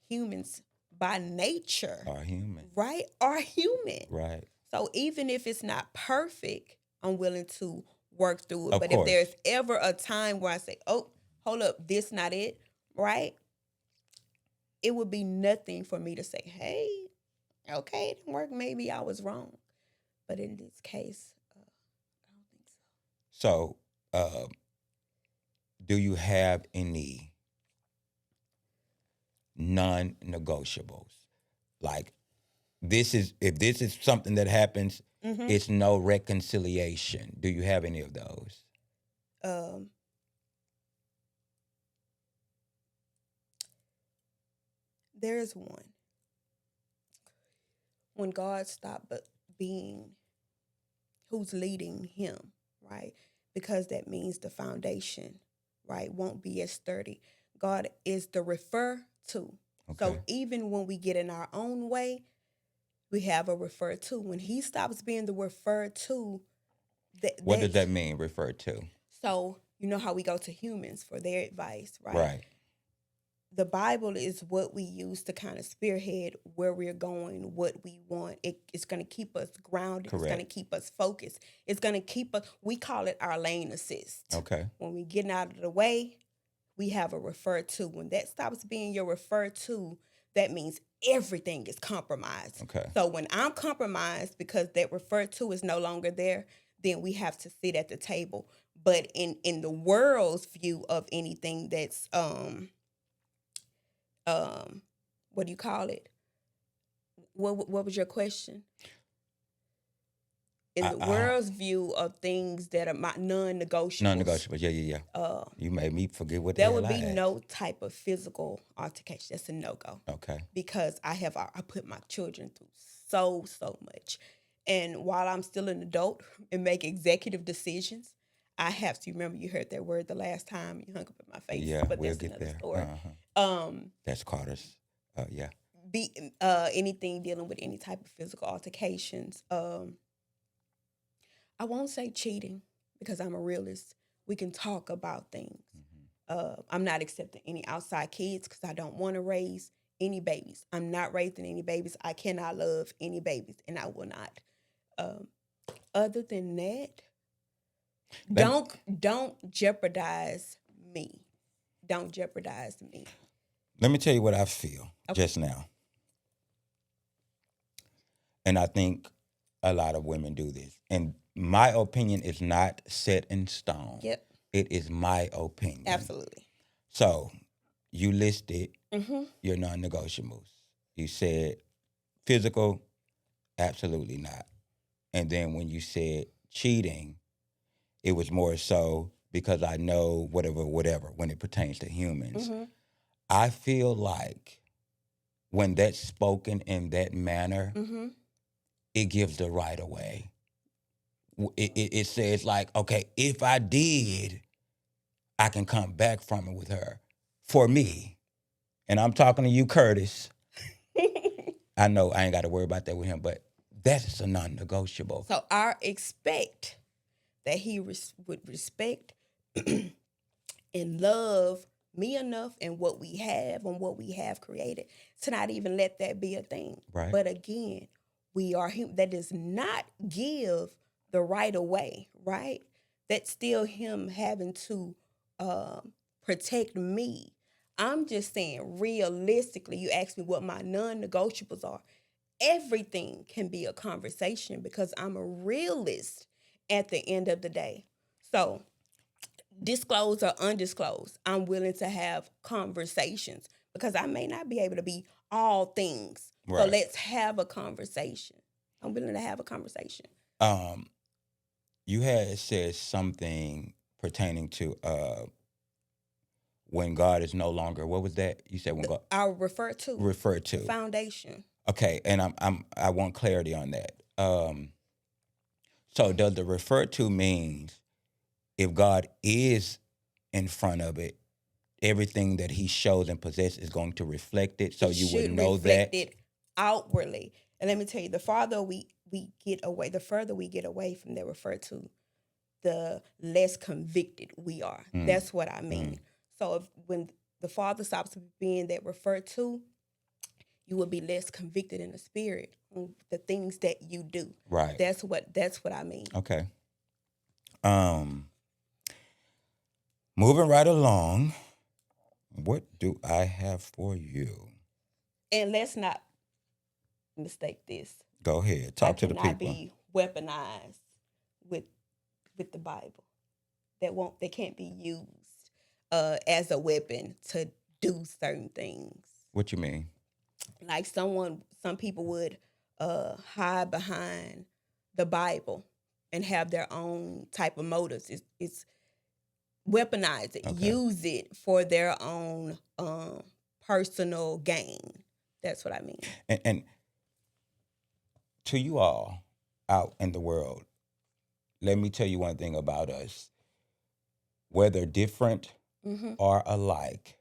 humans by nature, Are human. right, are human. Right. So even if it's not perfect, I'm willing to work through it. Of But if course. there's ever a time where I say, oh, hold up, this not it, right? It would be nothing for me to say, hey, okay, it didn't work. Maybe I was wrong. But in this case, I don't think So, uh, do you have any non-negotiables? Like, this is, if this is something that happens, so. it's no reconciliation. Do you have any of those? Um, there's one. When God stopped being who's leading him, right? Because that means the foundation, right, won't be as sturdy. God is the refer to. Okay. So even when we get in our own way, we have a refer to. When he stops being the refer to, What does that mean, refer to? so you know how we go to humans for their advice, right? Right. The Bible is what we use to kind of spearhead where we're going, what we want. It's going to keep us grounded. It's going to Correct. keep us focused. It's going to keep us, we call it our lane assist. Okay. When we get out of the way, we have a refer to. When that stops being your refer to, that means everything is compromised. Okay. So when I'm compromised because that refer to is no longer there, then we have to sit at the table. But in the world's view of anything that's what do you call it? What was your question? in the world's view of things that are my non-negotiables. Non-negotiable. Yeah. You made me forget what the There hell would I be asked. no type of physical altercation. That's a no-go. Okay. Because I put my children through so much. And while I'm still an adult and make executive decisions, I have to remember, you heard that word the last time you hung up in my face. Yeah, but we'll that's get another there. story. That's Carter's. Yeah. Be anything dealing with any type of physical altercations. I won't say cheating because I'm a realist. We can talk about things. I'm not accepting any outside kids because I don't want to raise any babies. I'm not raising any babies. I cannot love any babies, and I will not. Other than that, don't jeopardize me. Don't jeopardize me. Let me tell you what I feel just now. And I think a lot of women do this. And my opinion is not set in stone. Yep. It is my opinion. Absolutely. So you listed your non-negotiables. You said physical, absolutely not. And then when you said cheating, it was more so because I know whatever, when it pertains to humans. I feel like when that's spoken in that manner, it gives the right away. It says like, okay, if I did, I can come back from it with her. For me, and I'm talking to you, Curtis. I know I ain't got to worry about that with him, but that's a non-negotiable. So I expect that he would respect and love me enough and what we have and what we have created to not even let that be a thing. Right. But again, we are him. That does not give the right away, right? That's still him having to protect me. I'm just saying, realistically, you asked me what my non-negotiables are. Everything can be a conversation because I'm a realist at the end of the day. So, disclosed or undisclosed, I'm willing to have conversations because I may not be able to be all things. Right. So let's have a conversation. I'm willing to have a conversation. You had said something pertaining to when God is no longer. What was that? You said when God. I'll refer to foundation. Okay, and I want clarity on that. So does the refer to means if God is in front of it, everything that He shows and possesses is going to reflect it, so you would know that it outwardly. And let me tell you, the farther we get away, the further we get away from the refer to, the less convicted we are. That's what I mean. So when the Father stops being that referred to, you will be less convicted in the spirit on the things that you do. Right. That's what I mean. Okay. Moving right along, what do I have for you? And let's not mistake this. Go ahead. Talk to the people. I cannot be weaponized with the Bible. That can't be used as a weapon to do certain things. What you mean? Like some people would hide behind the Bible and have their own type of motives. It's weaponize it, use it for their own personal gain. That's what I mean. And to you all out in the world, let me tell you one thing about us. Whether different or alike,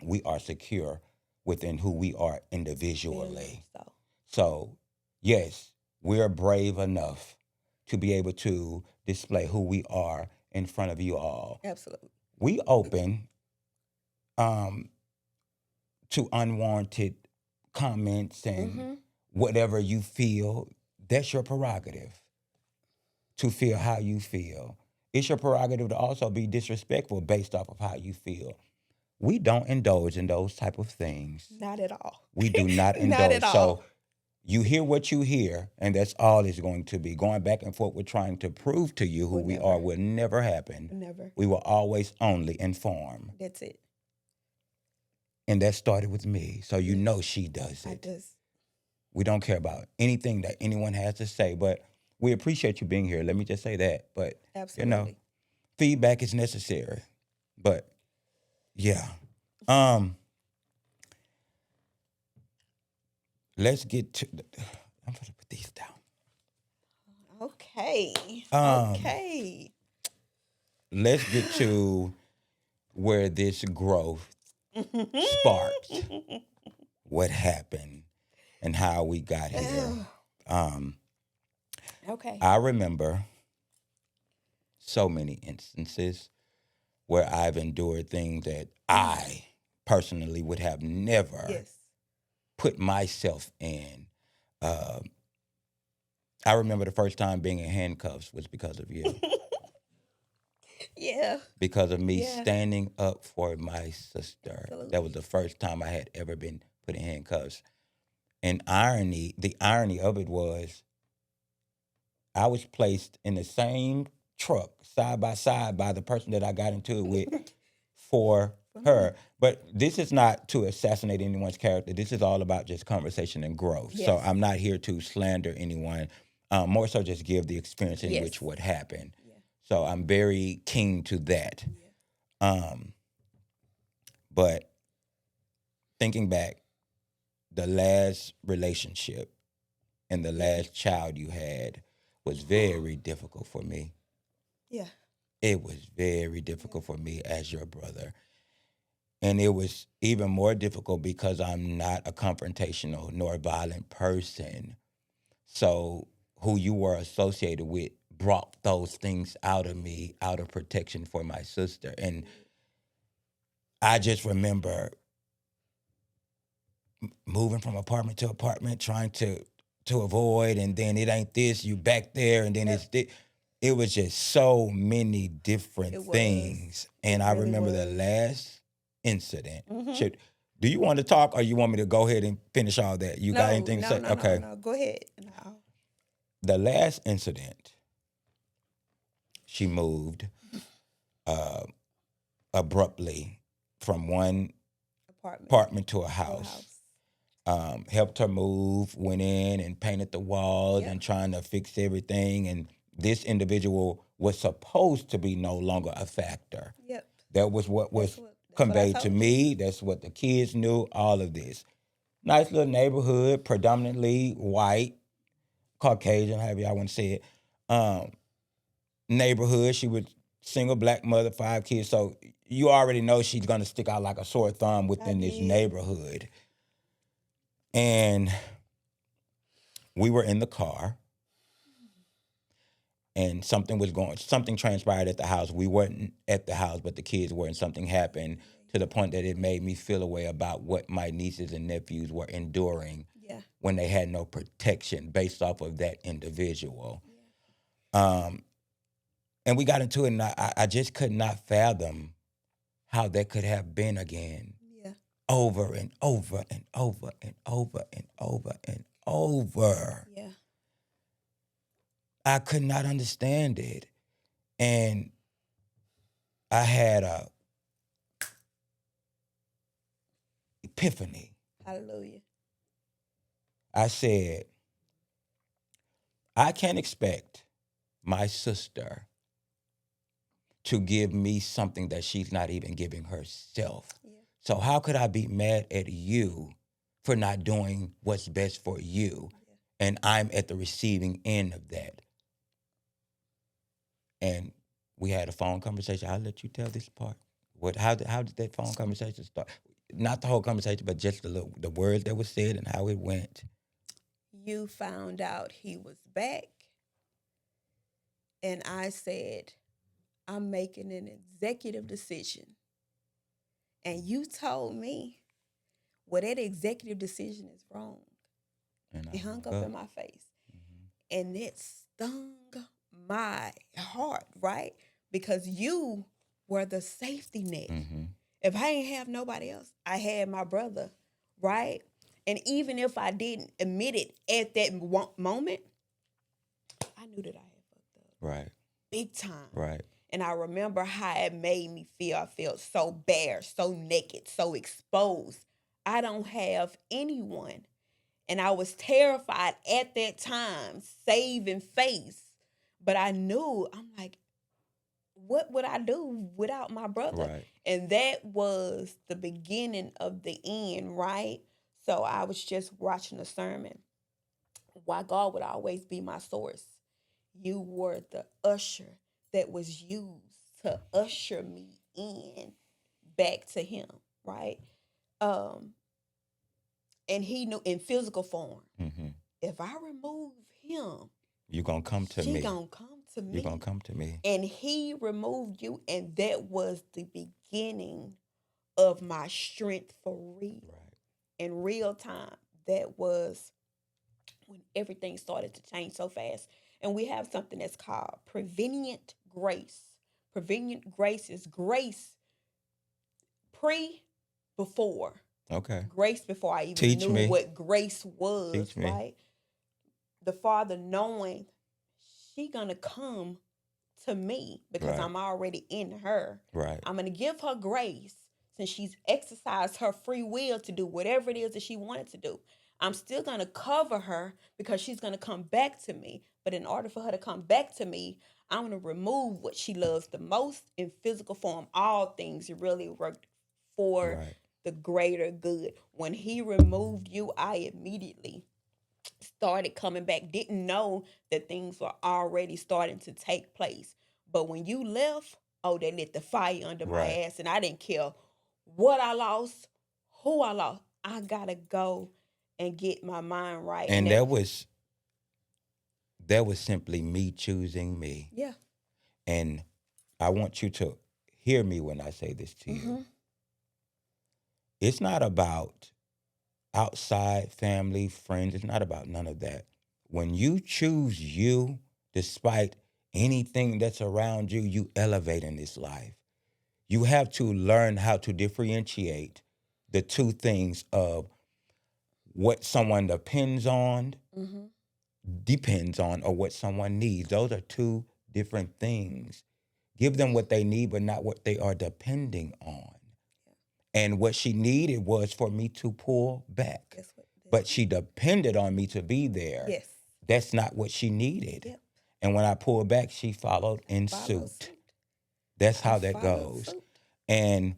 we are secure within who we are individually. So, yes, we're brave enough to be able to display who we are in front of you all. Absolutely. We open to unwarranted comments and whatever you feel. That's your prerogative to feel how you feel. It's your prerogative to also be disrespectful based off of how you feel. We don't indulge in those type of things. Not at all. We do not indulge. Not at all. So you hear what you hear, and that's all it's going to be. Going back and forth, we're trying to prove to you who we are will never happen. Never. We will always only inform. That's it. And that started with me, so you know she does it. I just. We don't care about anything that anyone has to say, but we appreciate you being here. Let me just say that. But, Absolutely. feedback is necessary. But, yeah. Let's get to, I'm going to put these down. Okay. Um, Okay. let's get to where this growth sparked, what happened, and how we got here. Okay. I remember so many instances where I've endured things that I personally would have never Yes. put myself in. I remember the first time being in handcuffs was because of you, Yeah. because of me Yeah. standing up for my sister. Absolutely. That was the first time I had ever been put in handcuffs. And the irony of it was I was placed in the same truck side by the person that I got into it with for her. But this is not to assassinate anyone's character. This is all about just conversation and growth. So Yes. I'm not here to slander anyone. More so just give the experience in Yes. which what happened. Yeah. So I'm very keen to that. Yeah. But thinking back, the last relationship and the last child you had was very difficult for me. Yeah. It was very difficult for me as your brother. And it was even more difficult because I'm not a confrontational nor violent person. So who you were associated with brought those things out of me out of protection for my sister. And I just remember moving from apartment to apartment, trying to avoid, and then it ain't this, you back there, and then it's this. It was just so many different It was. things. And It I really remember the was. last incident. Mhm. Do you want to talk, or you want me to go ahead and finish all that? You got anything to say? Okay. No. Go ahead. No. The last incident, she moved abruptly from one apartment to a house. Helped her move, went in and painted the walls Yep. and trying to fix everything. And this individual was supposed to be no longer a factor. Yep. That was what was conveyed to me. That's what the kids knew, all of this. Nice little neighborhood, predominantly white, Caucasian, however y'all want to say it. Neighborhood, she was single black mother, 5 kids. So you already know she's going to stick out like a sore thumb within this neighborhood. And we were in the car, and something transpired at the house. We weren't at the house, but the kids were, and something happened to the point that it made me feel a way about what my nieces and nephews were enduring when they had no protection based off of that individual. And we got into it, and I just could not fathom how that could have been again. Yeah. Over and over and over and over and over and over. Yeah. I could not understand it. And I had a epiphany. Hallelujah. I said, I can't expect my sister to give me something that she's not even giving herself. Yeah. So how could I be mad at you for not doing what's best for you? Yeah. And I'm at the receiving end of that. And we had a phone conversation. I'll let you tell this part. How did that phone conversation start? Not the whole conversation, but just the words that were said and how it went. You found out he was back, and I said, I'm making an executive decision. And you told me, well, that executive decision is wrong. And it hung up in my face. Mm-hmm. And it stung my heart, right? Because you were the safety net. Mm-hmm. If I ain't have nobody else, I had my brother, right? And even if I didn't admit it at that moment, I knew that I had fucked up. Right. Big time. Right. And I remember how it made me feel. I felt so bare, so naked, so exposed. I don't have anyone. And I was terrified at that time, saving face. But I knew, I'm like, what would I do without my brother? Right. And that was the beginning of the end, right? So I was just watching a sermon. Why God would always be my source. You were the usher that was used to usher me in back to him, right? Um, and he knew in physical form. Mm-hmm. If I remove him, You're going to come to she me. gonna come to You're going me. to come to me. And he removed you, and that was the beginning of my strength for real. Right. In real time, that was when everything started to change so fast. And we have something that's called prevenient grace. Prevenient grace is grace before. Okay. Grace before I even Teach knew me. what grace was, Teach me. right? The Father knowing she gonna come to me because Right. I'm already in her. Right. I'm gonna give her grace since she's exercised her free will to do whatever it is that she wanted to do. I'm still gonna cover her because she's gonna come back to me. But in order for her to come back to me, I'm gonna remove what she loves the most in physical form. All things really worked for Right. the greater good. When he removed you, I immediately started coming back. Didn't know that things were already starting to take place. But when you left, oh, they lit the fire under my Right. ass, and I didn't care what I lost, who I lost. I gotta go and get my mind right. And that, that was simply me choosing me. yeah, And I want you to hear me when I say this to you. mm-hmm. It's not about outside family, friends. It's not about none of that. When you choose you, despite anything that's around you, you elevate in this life. You have to learn how to differentiate the two things of what someone Mm-hmm. depends on, or what someone needs. Those are two different things. Give them what they need, but not what they are depending on. And what she needed was for me to pull back. But she depended on me to be there. Yes. That's not what she needed. Yep. And when I pulled back, she followed in suit. That's how that goes. And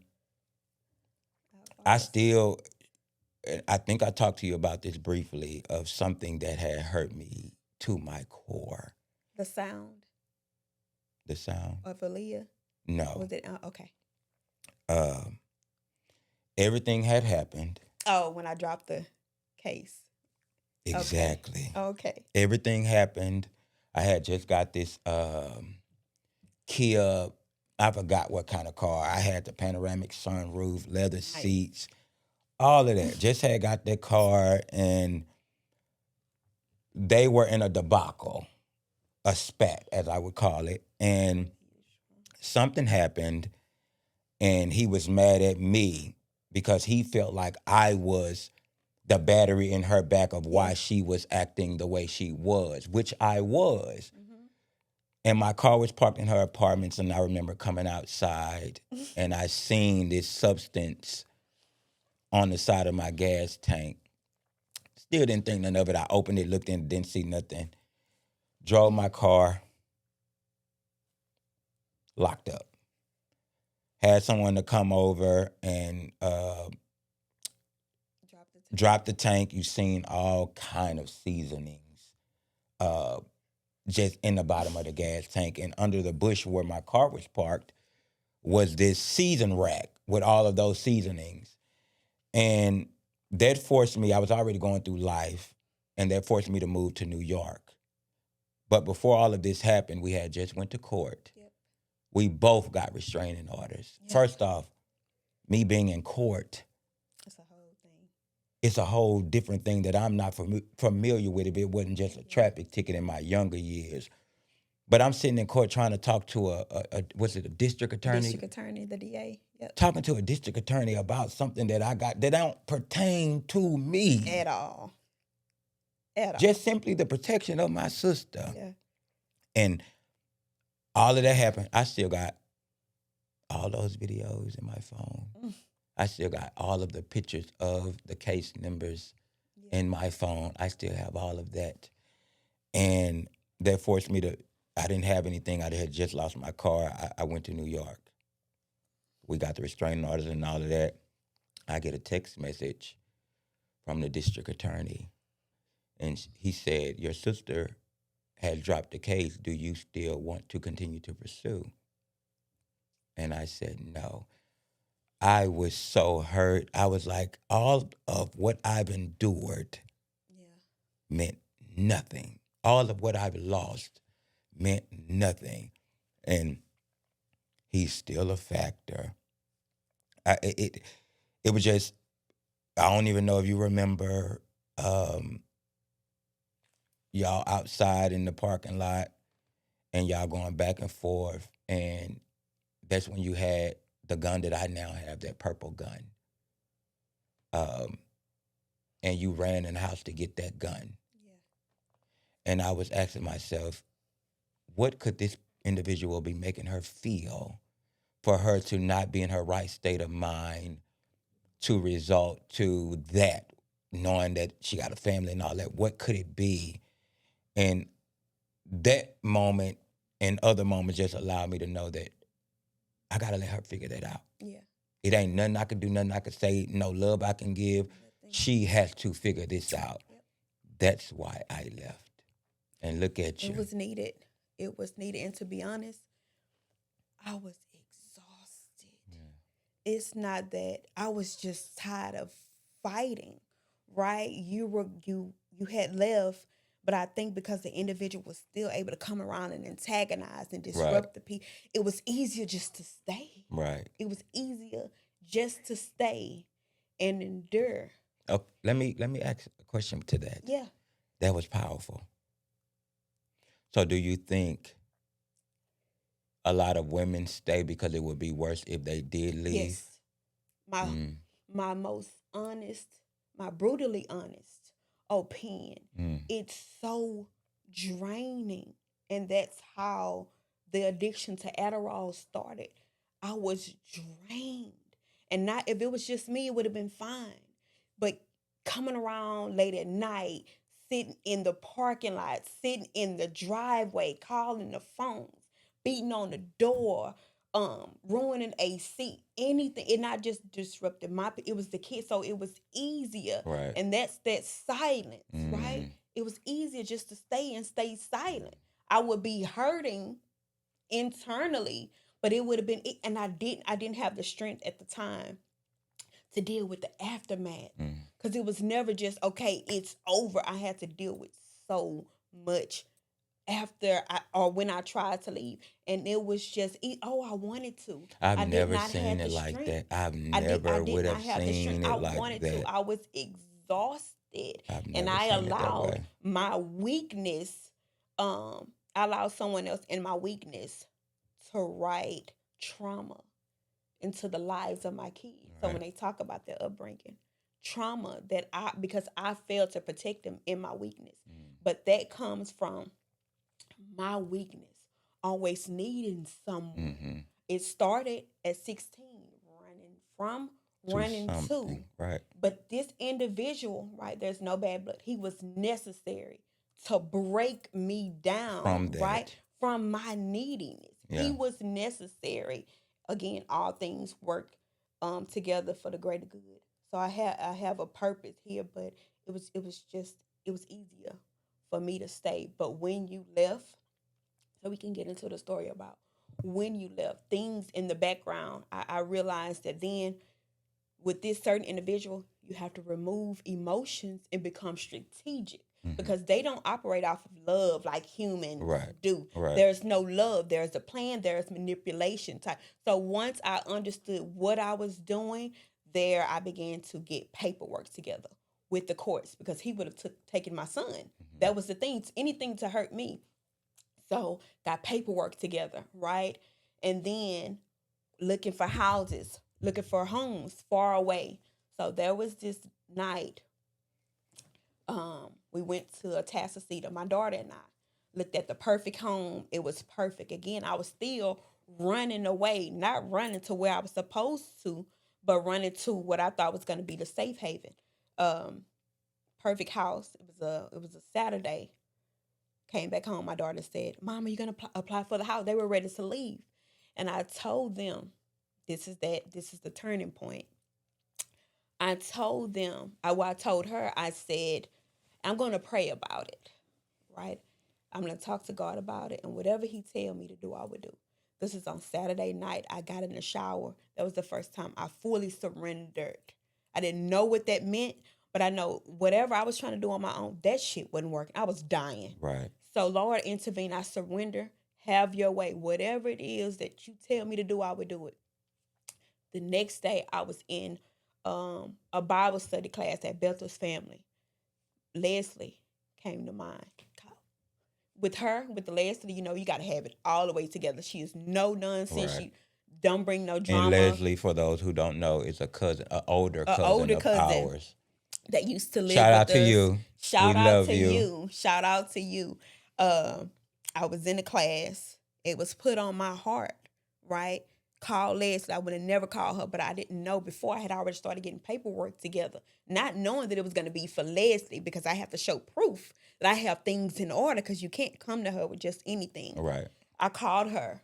I think I talked to you about this briefly, of something that had hurt me to my core. The sound The sound? of Aaliyah? No. Was it? Okay. Everything had happened. Oh, when I dropped the case. Exactly. Okay. Everything happened. I had just got this Kia, I forgot what kind of car. I had the panoramic sunroof, leather seats, all of that. Just had got that car, and they were in a debacle, a spat, as I would call it. And something happened, and he was mad at me because he felt like I was the battery in her back of why she was acting the way she was, which I was. Mm-hmm. And my car was parked in her apartments, and I remember coming outside, and I seen this substance on the side of my gas tank. Still didn't think none of it. I opened it, looked in, didn't see nothing. Drove my car, locked up. Had someone to come over and drop the tank. You've seen all kind of seasonings just in the bottom of the gas tank. And under the bush where my car was parked was this season rack with all of those seasonings. And that forced me, I was already going through life, and that forced me to move to New York. But before all of this happened, we had just went to court. Yep. We both got restraining orders. Yep. First off, me being in court, it's a whole thing. It's a whole different thing that I'm not familiar with. If it wasn't just a traffic ticket in my younger years. But I'm sitting in court trying to talk to a district attorney? District attorney, the DA. Yep. Talking to a district attorney about something that I got that don't pertain to me. At all. Just simply the protection of my sister. Yeah. And all of that happened. I still got all those videos in my phone. I still got all of the pictures of the case numbers Yeah. in my phone. I still have all of that. And that forced me to, I didn't have anything. I had just lost my car. I went to New York. We got the restraining orders and all of that. I get a text message from the district attorney. And he said, your sister has dropped the case. Do you still want to continue to pursue? And I said, no. I was so hurt. I was like, all of what I've endured Yeah. meant nothing. All of what I've lost meant nothing. And he's still a factor. It was just, I don't even know if you remember um, y'all outside in the parking lot and y'all going back and forth. And that's when you had the gun that I now have, that purple gun. Um, and you ran in the house to get that gun. Yeah. And I was asking myself, what could this individual be making her feel for her to not be in her right state of mind to result to that, knowing that she got a family and all that? What could it be? And that moment and other moments just allowed me to know that I got to let her figure that out. Yeah. It ain't nothing I can do, nothing I can say, no love I can give. Nothing. She has to figure this out. Yep. That's why I left. And look at you. It was needed. It was needed. And to be honest, I was exhausted. Yeah. It's not that I was just tired of fighting, right? You had left, but I think because the individual was still able to come around and antagonize and disrupt the people, it was easier just to stay. Right. It was easier just to stay and endure. Oh, let me ask a question to that. Yeah. That was powerful. So do you think a lot of women stay because it would be worse if they did leave? Yes. My most honest, my brutally honest opinion. It's so draining. And that's how the addiction to Adderall started. I was drained. And not if it was just me, it would have been fine. But coming around late at night, sitting in the parking lot, sitting in the driveway, calling the phones, beating on the door, ruining AC, anything. It not just disrupted it was the kids, so it was easier. Right. And that's that silence, right? It was easier just to stay silent. I would be hurting internally, but it would have been and I didn't have the strength at the time to deal with the aftermath. Because it was never just, okay, it's over. I had to deal with so much or when I tried to leave. And it was just, I wanted to. I've I did never not seen have it the like strength. that. I've I never did would not have have the strength. seen I it like wanted that. to. I was exhausted. I've And never I seen it that allowed way. my weakness, I allowed someone else in my weakness to write trauma into the lives of my kids. So when they talk about their upbringing, trauma because I failed to protect them in my weakness. But that comes from my weakness, always needing someone. It started at 16, running from, running to. Right. But this individual, right, there's no bad blood. He was necessary to break me down, From that. right, from my neediness. Yeah. He was necessary. Again, all things work together for the greater good. So I have a purpose here, but it was easier for me to stay. But when you left, so we can get into the story about when you left, things in the background, I realized that then with this certain individual, you have to remove emotions and become strategic because they don't operate off of love like humans do. Right. There's no love. There's a plan. There's manipulation type. So once I understood what I was doing, there I began to get paperwork together with the courts because he would have taken my son. That was the thing. Anything to hurt me. So got paperwork together, right? And then looking for houses, looking for homes far away. So there was this night, we went to a Tasasita, my daughter and I looked at the perfect home. It was perfect. Again, I was still running away, not running to where I was supposed to, but running to what I thought was going to be the safe haven. perfect house. It was a Saturday. Came back home. My daughter said, "Mama, you gonna apply for the house?" They were ready to leave, and I told them, "This is that. This is the turning point." I told them, I told her, I said, "I'm gonna pray about it, right? I'm gonna talk to God about it, and whatever He tell me to do, I would do." This is on Saturday night. I got in the shower. That was the first time I fully surrendered. I didn't know what that meant, but I know whatever I was trying to do on my own, that shit wasn't working. I was dying. Right. So Lord, intervene. I surrender. Have your way. Whatever it is that you tell me to do, I would do it. The next day, I was in a Bible study class at Bethel's family. Leslie came to mind. With her, with the Leslie, you got to have it all the way together. She is no nonsense. Right. She don't bring no And drama. Leslie, for those who don't know, is a cousin, an older An cousin older of cousin ours. that used to live Shout out with to us. you. We Shout out love to you. you. Shout out to you. Uh, I was in the class. It was put on my heart, right? Call Leslie. I would have never called her, but I didn't know before. I had already started getting paperwork together, not knowing that it was going to be for Leslie because I have to show proof that I have things in order because you can't come to her with just anything. Right. I called her,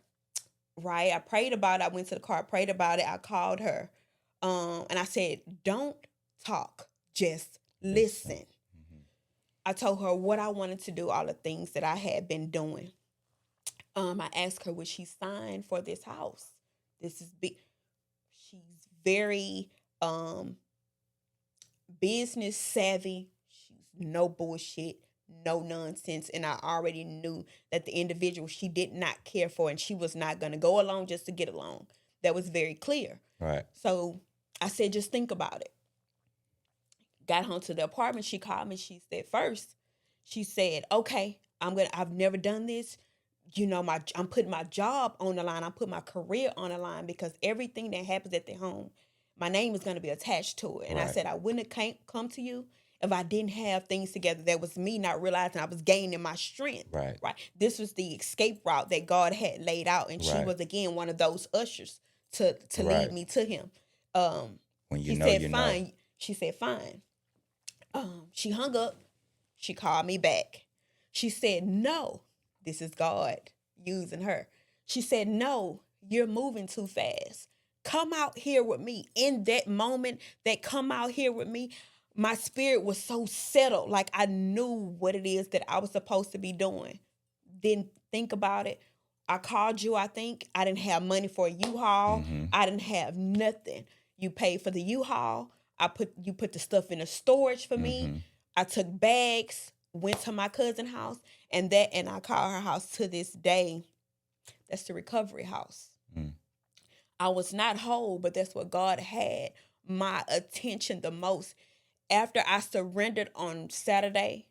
right? I prayed about it. I went to the car, prayed about it. I called her. And I said, "Don't talk, just listen." Mm-hmm. I told her what I wanted to do, all the things that I had been doing. I asked her, would she sign for this house? This is big. She's very business savvy. She's no bullshit, no nonsense. And I already knew that the individual she did not care for and she was not going to go along just to get along. That was very clear. Right. So I said, just think about it. Got home to the apartment. She called me. She said, first, she said, "Okay, I've never done this. I'm putting my job on the line. I'm putting my career on the line because everything that happens at the home, my name is going to be attached to it." And I Right. said, "I wouldn't have come to you if I didn't have things together." That was me not realizing I was gaining my strength. Right. Right. This was the escape route that God had laid out. And she Right. was, again, one of those ushers to Right. lead me to him. When you He know, said, you know. fine. She said, fine. She hung up. She called me back. She said, "No, this is God using her." She said, "No, you're moving too fast. Come out here with me." In that moment, that "come out here with me," my spirit was so settled. Like I knew what it is that I was supposed to be doing. Didn't think about it. I called you, I think. I didn't have money for a U-Haul. Mm-hmm. I didn't have nothing. You paid for the U-Haul. You put the stuff in the storage for me. Mm-hmm. I took bags, went to my cousin's house, and I call her house to this day. That's the recovery house. Mm. I was not whole, but that's what God had my attention the most. After I surrendered on Saturday,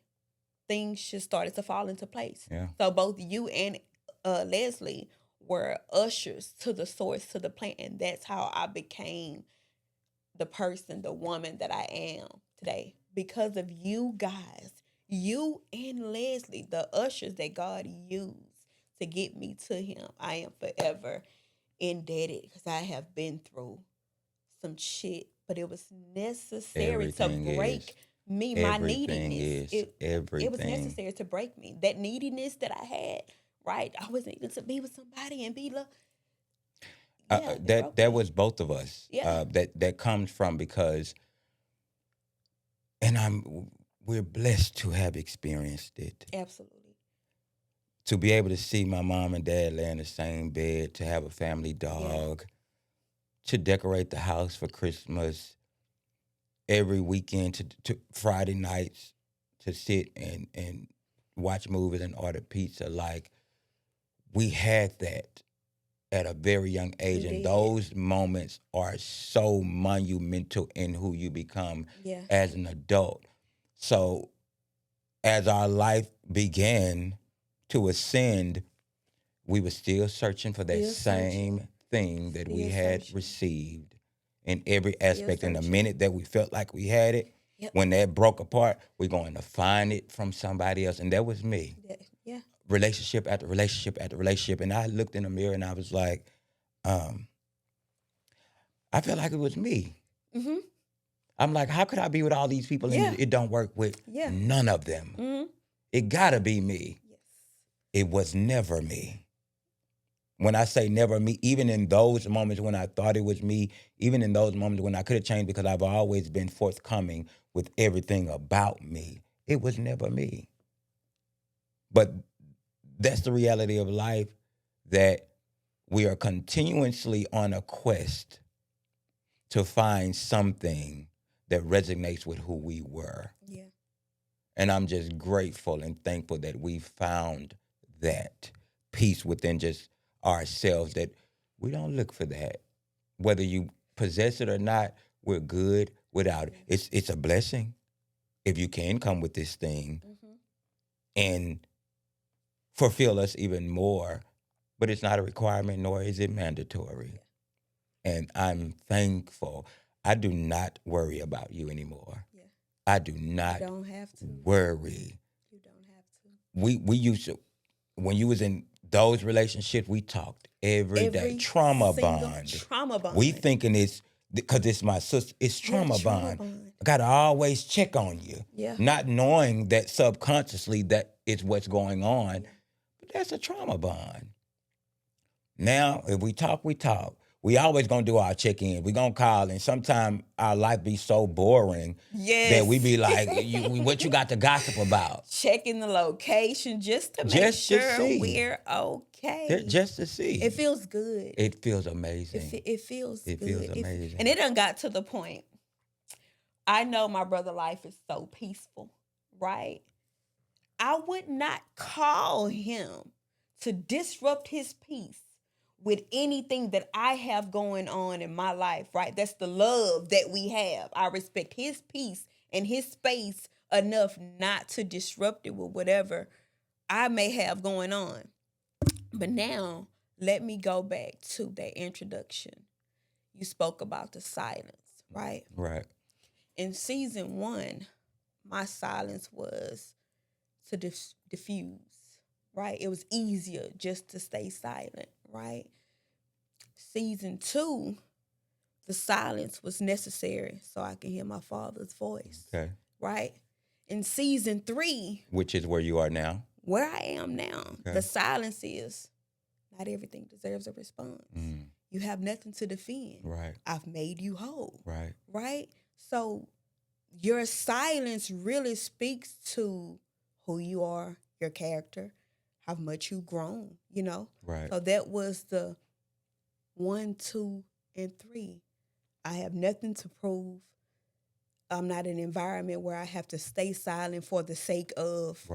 things just started to fall into place. Yeah. So both you and Leslie were ushers to the source, to the plant, and that's how I became the person, the woman that I am today. Because of you guys, you and Leslie, the ushers that God used to get me to him, I am forever indebted because I have been through some shit, but it was necessary Everything to break is. me, my Everything neediness. is. It was Everything. necessary to break me. That neediness that I had, right? I was needing to be with somebody and be loved. Yeah, it broke That me. was both of us. Yeah. That comes from because, and we're blessed to have experienced it. Absolutely. To be able to see my mom and dad lay in the same bed, to have a family dog, to decorate the house for Christmas, every weekend to Friday nights, to sit and watch movies and order pizza. Like, we had that at a very young age. You And did. those moments are so monumental in who you become Yeah. as an adult. So as our life began to ascend, we were still searching for that Still same searching. thing that we Still had searching. received in every aspect. And the searching. minute that we felt like we had it, Yep. when that broke apart, we're going to find it from somebody else. And that was me. Yeah. Relationship after relationship after relationship. And I looked in the mirror and I was like, I felt like it was me. Mm-hmm. I'm like, how could I be with all these people Yeah. and it don't work with Yeah. none of them? Mm-hmm. It gotta be me. Yes. It was never me. When I say never me, even in those moments when I thought it was me, even in those moments when I could have changed because I've always been forthcoming with everything about me, it was never me. But that's the reality of life, that we are continuously on a quest to find something that resonates with who we were. Yeah. And I'm just grateful and thankful that we found that peace within just ourselves, that we don't look for that. Whether you possess it or not, we're good without it. It's a blessing if you can come with this thing Mm-hmm. and fulfill us even more, but it's not a requirement, nor is it mandatory. And I'm thankful. I do not worry about you anymore. Yeah. I do You not don't have to. worry. You don't have to. We used to, when you was in those relationships, we talked every day. Trauma bond. Trauma bond. We thinking it's because it's my sister. It's trauma bond. I gotta always check on you. Yeah. Not knowing that subconsciously that is what's going on. But that's a trauma bond. Now, if we talk, we talk. We always gonna do our check-in. We gonna call, and sometimes our life be so boring that we be like, "What you got to gossip about?" Checking the location just to make sure we're okay. Just to see. It feels good. It feels amazing. It feels good. It feels amazing. And it done got to the point. I know my brother life is so peaceful, right? I would not call him to disrupt his peace with anything that I have going on in my life, right? That's the love that we have. I respect his peace and his space enough not to disrupt it with whatever I may have going on. But now, let me go back to that introduction. You spoke about the silence, right? Right. In season 1, my silence was to diffuse, right? It was easier just to stay silent, right? Season 2, the silence was necessary so I can hear my father's voice, Okay. right? In season 3, which is where you are now, where I am now, the silence is not everything deserves a response. You have nothing to defend. Right. I've made you whole. Right. Right? So your silence really speaks to who you are, your character, how much you've grown, you know? Right. So that was the 1, 2, and 3. I have nothing to prove. I'm not in an environment where I have to stay silent for the sake of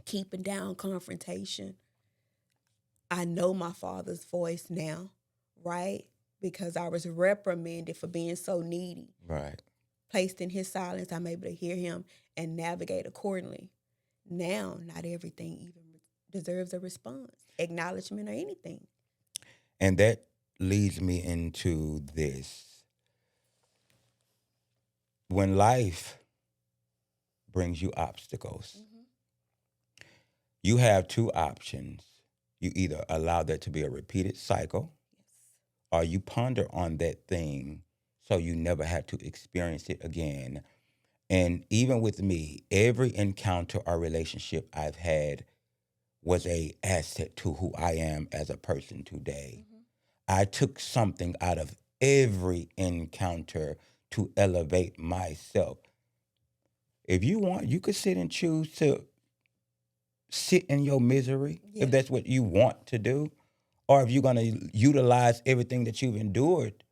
keeping down confrontation. I know my father's voice now, right? Because I was reprimanded for being so needy. Right. Placed in his silence, I'm able to hear him and navigate accordingly. Now, not everything even deserves a response, acknowledgement, or anything. And that leads me into this. When life brings you obstacles, you have 2 options. You either allow that to be a repeated cycle, or you ponder on that thing so you never have to experience it again. And even with me, every encounter or relationship I've had was a asset to who I am as a person today. I took something out of every encounter to elevate myself. If you want, you could sit and choose to sit in your misery, if that's what you want to do, or if you're going to utilize everything that you've endured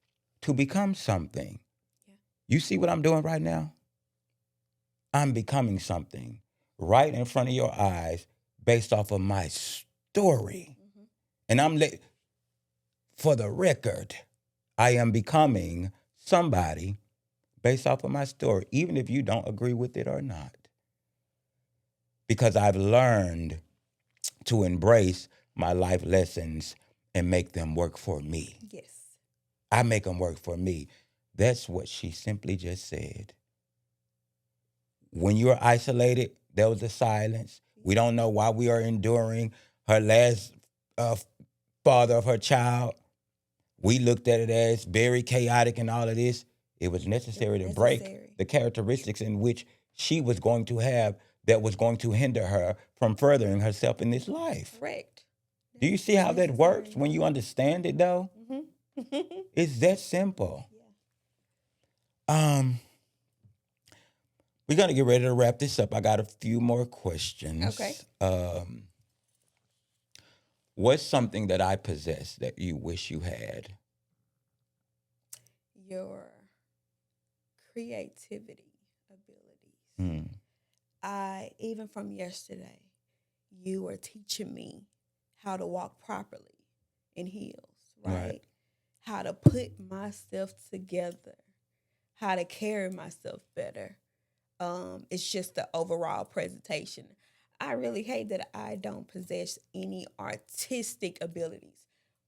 to become something. You see what I'm doing right now? I'm becoming something right in front of your eyes based off of my story. And for the record, I am becoming somebody based off of my story, even if you don't agree with it or not. Because I've learned to embrace my life lessons and make them work for me. Yes. I make them work for me. That's what she simply just said. When you're isolated, there was a silence. We don't know why we are enduring her last father of her child. We looked at it as very chaotic and all of this. It was It necessary was to break necessary. the characteristics in which she was going to have that was going to hinder her from furthering herself in this life. Correct. Do you see how that works Necessary. when you understand it, though? Mm-hmm. It's that simple. Yeah. We're going to get ready to wrap this up. I got a few more Okay. questions. What's something that I possess that you wish you had? Your creativity abilities. Hmm. Even from yesterday, you were teaching me how to walk properly in heels, right? Right. How to put myself together, how to carry myself better. It's just the overall presentation. I really hate that I don't possess any artistic abilities,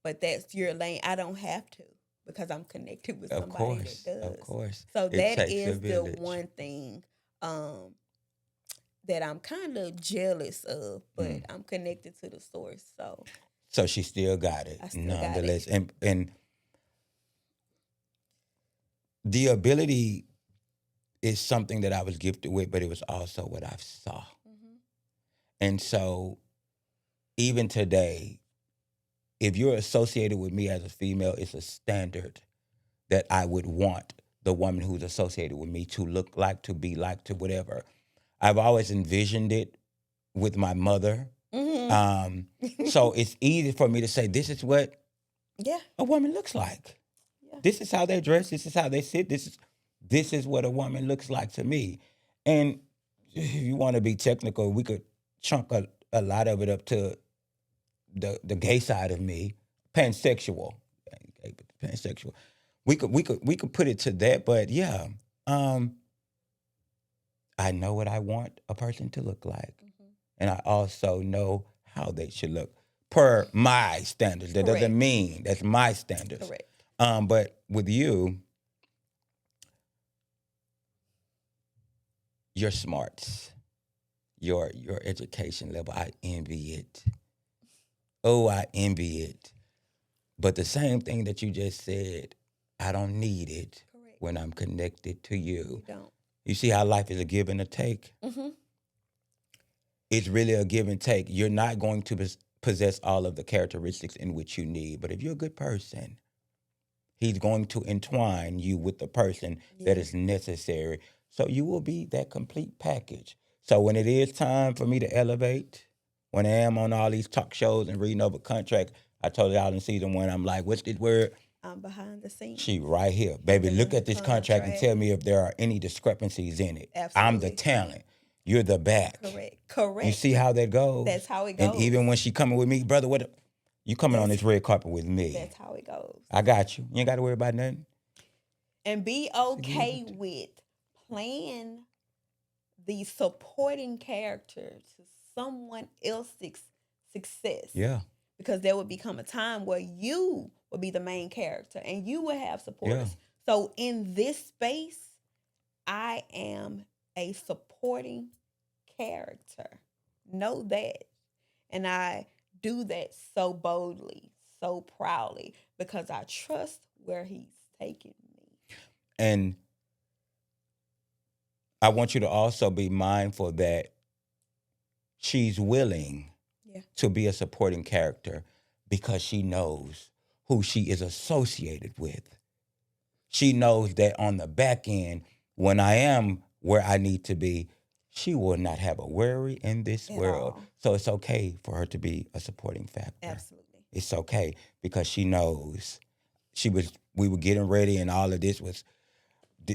but that's your lane. I don't have to because I'm connected with Of somebody that course. Of does. course. So It that takes a is the village. one thing um, that I'm kind of jealous of, but Mm. I'm connected to the source, so So she still got it, I still got nonetheless. it. And the ability is something that I was gifted with, but it was also what I saw. Mm-hmm. And so even today, if you're associated with me as a female, it's a standard that I would want the woman who's associated with me to look like, to be like, to whatever. I've always envisioned it with my mother. Mm-hmm. So it's easy for me to say, this is what Yeah, a woman looks like. yeah. This is how they dress. This is how they sit. This is what a woman looks like to me. And if you want to be technical, we could chunk a lot of it up to the gay side of me, pansexual. Gay, but pansexual. We could put it to that, but yeah, um, I know what I want a person to look like, Mm-hmm. and I also know how they should look per my standards. That doesn't Correct. mean that's my standards. Correct. But with you, your smarts, your education level, I envy it. Oh, I envy it. But the same thing that you just said, I don't need it Correct. when I'm connected to You you. don't. You see how life is a give and a take? Mm-hmm. It's really a give and take. You're not going to possess all of the characteristics in which you need. But if you're a good person, he's going to entwine you with the person that Yeah. is necessary. So you will be that complete package. So when it is time for me to elevate, when I am on all these talk shows and reading over contracts, I told y'all in season one, I'm like, what's this word? I'm behind the scenes. She right here. Baby, Looking look at at the this contract and tell contract. me if there are any discrepancies in it. I'm the Absolutely. talent. You're the back. Correct. You Correct. see how that goes? That's how it And goes. even when she coming with me, brother, you coming on That's this red carpet with me. that's how it goes. I got you. You ain't got to worry about nothing. And be okay with playing the supporting character to someone else's success. Yeah. Because there would become a time where you would be the main character and you would have supporters. So in this space, I am a supporting character. Know that. And I do that so boldly, so proudly, because I trust where he's taking me. And I want you to also be mindful that she's willing Yeah. to be a supporting character because she knows who she is associated with. She knows that on the back end, when I am where I need to be, she will not have a worry in this At world. all. So it's okay for her to be a supporting factor. Absolutely. It's okay because she knows we were getting ready and all of this was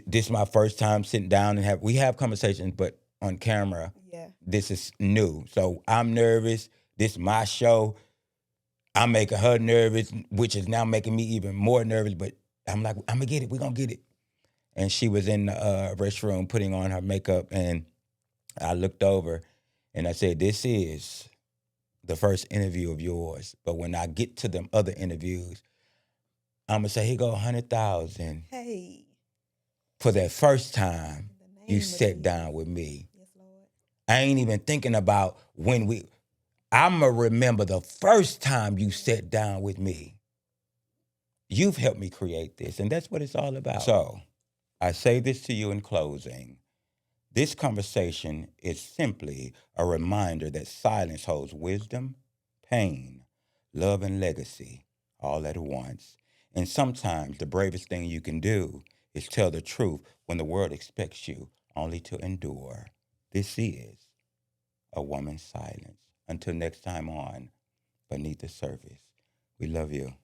this my first time sitting down and we have conversations, but on camera, Yeah. this is new. So I'm nervous. This is my show. I'm making her nervous, which is now making me even more nervous. But I'm like, I'm gonna get it. We're gonna get it. And she was in the restroom putting on her makeup, and I looked over and I said, "This is the first interview of yours. But when I get to them other interviews, I'm gonna say, here go 100,000 Hey. for that first time In the you name of sat Jesus. down with me. Yes, Lord. I ain't even thinking about when I'ma remember the first time you sat down with me. You've helped me create this, and that's what it's all about. So I say this to you in closing. This conversation is simply a reminder that silence holds wisdom, pain, love, and legacy all at once. And sometimes the bravest thing you can do is tell the truth when the world expects you only to endure. This is A Woman's Silence. Until next time on Beneath the Surface, we love you.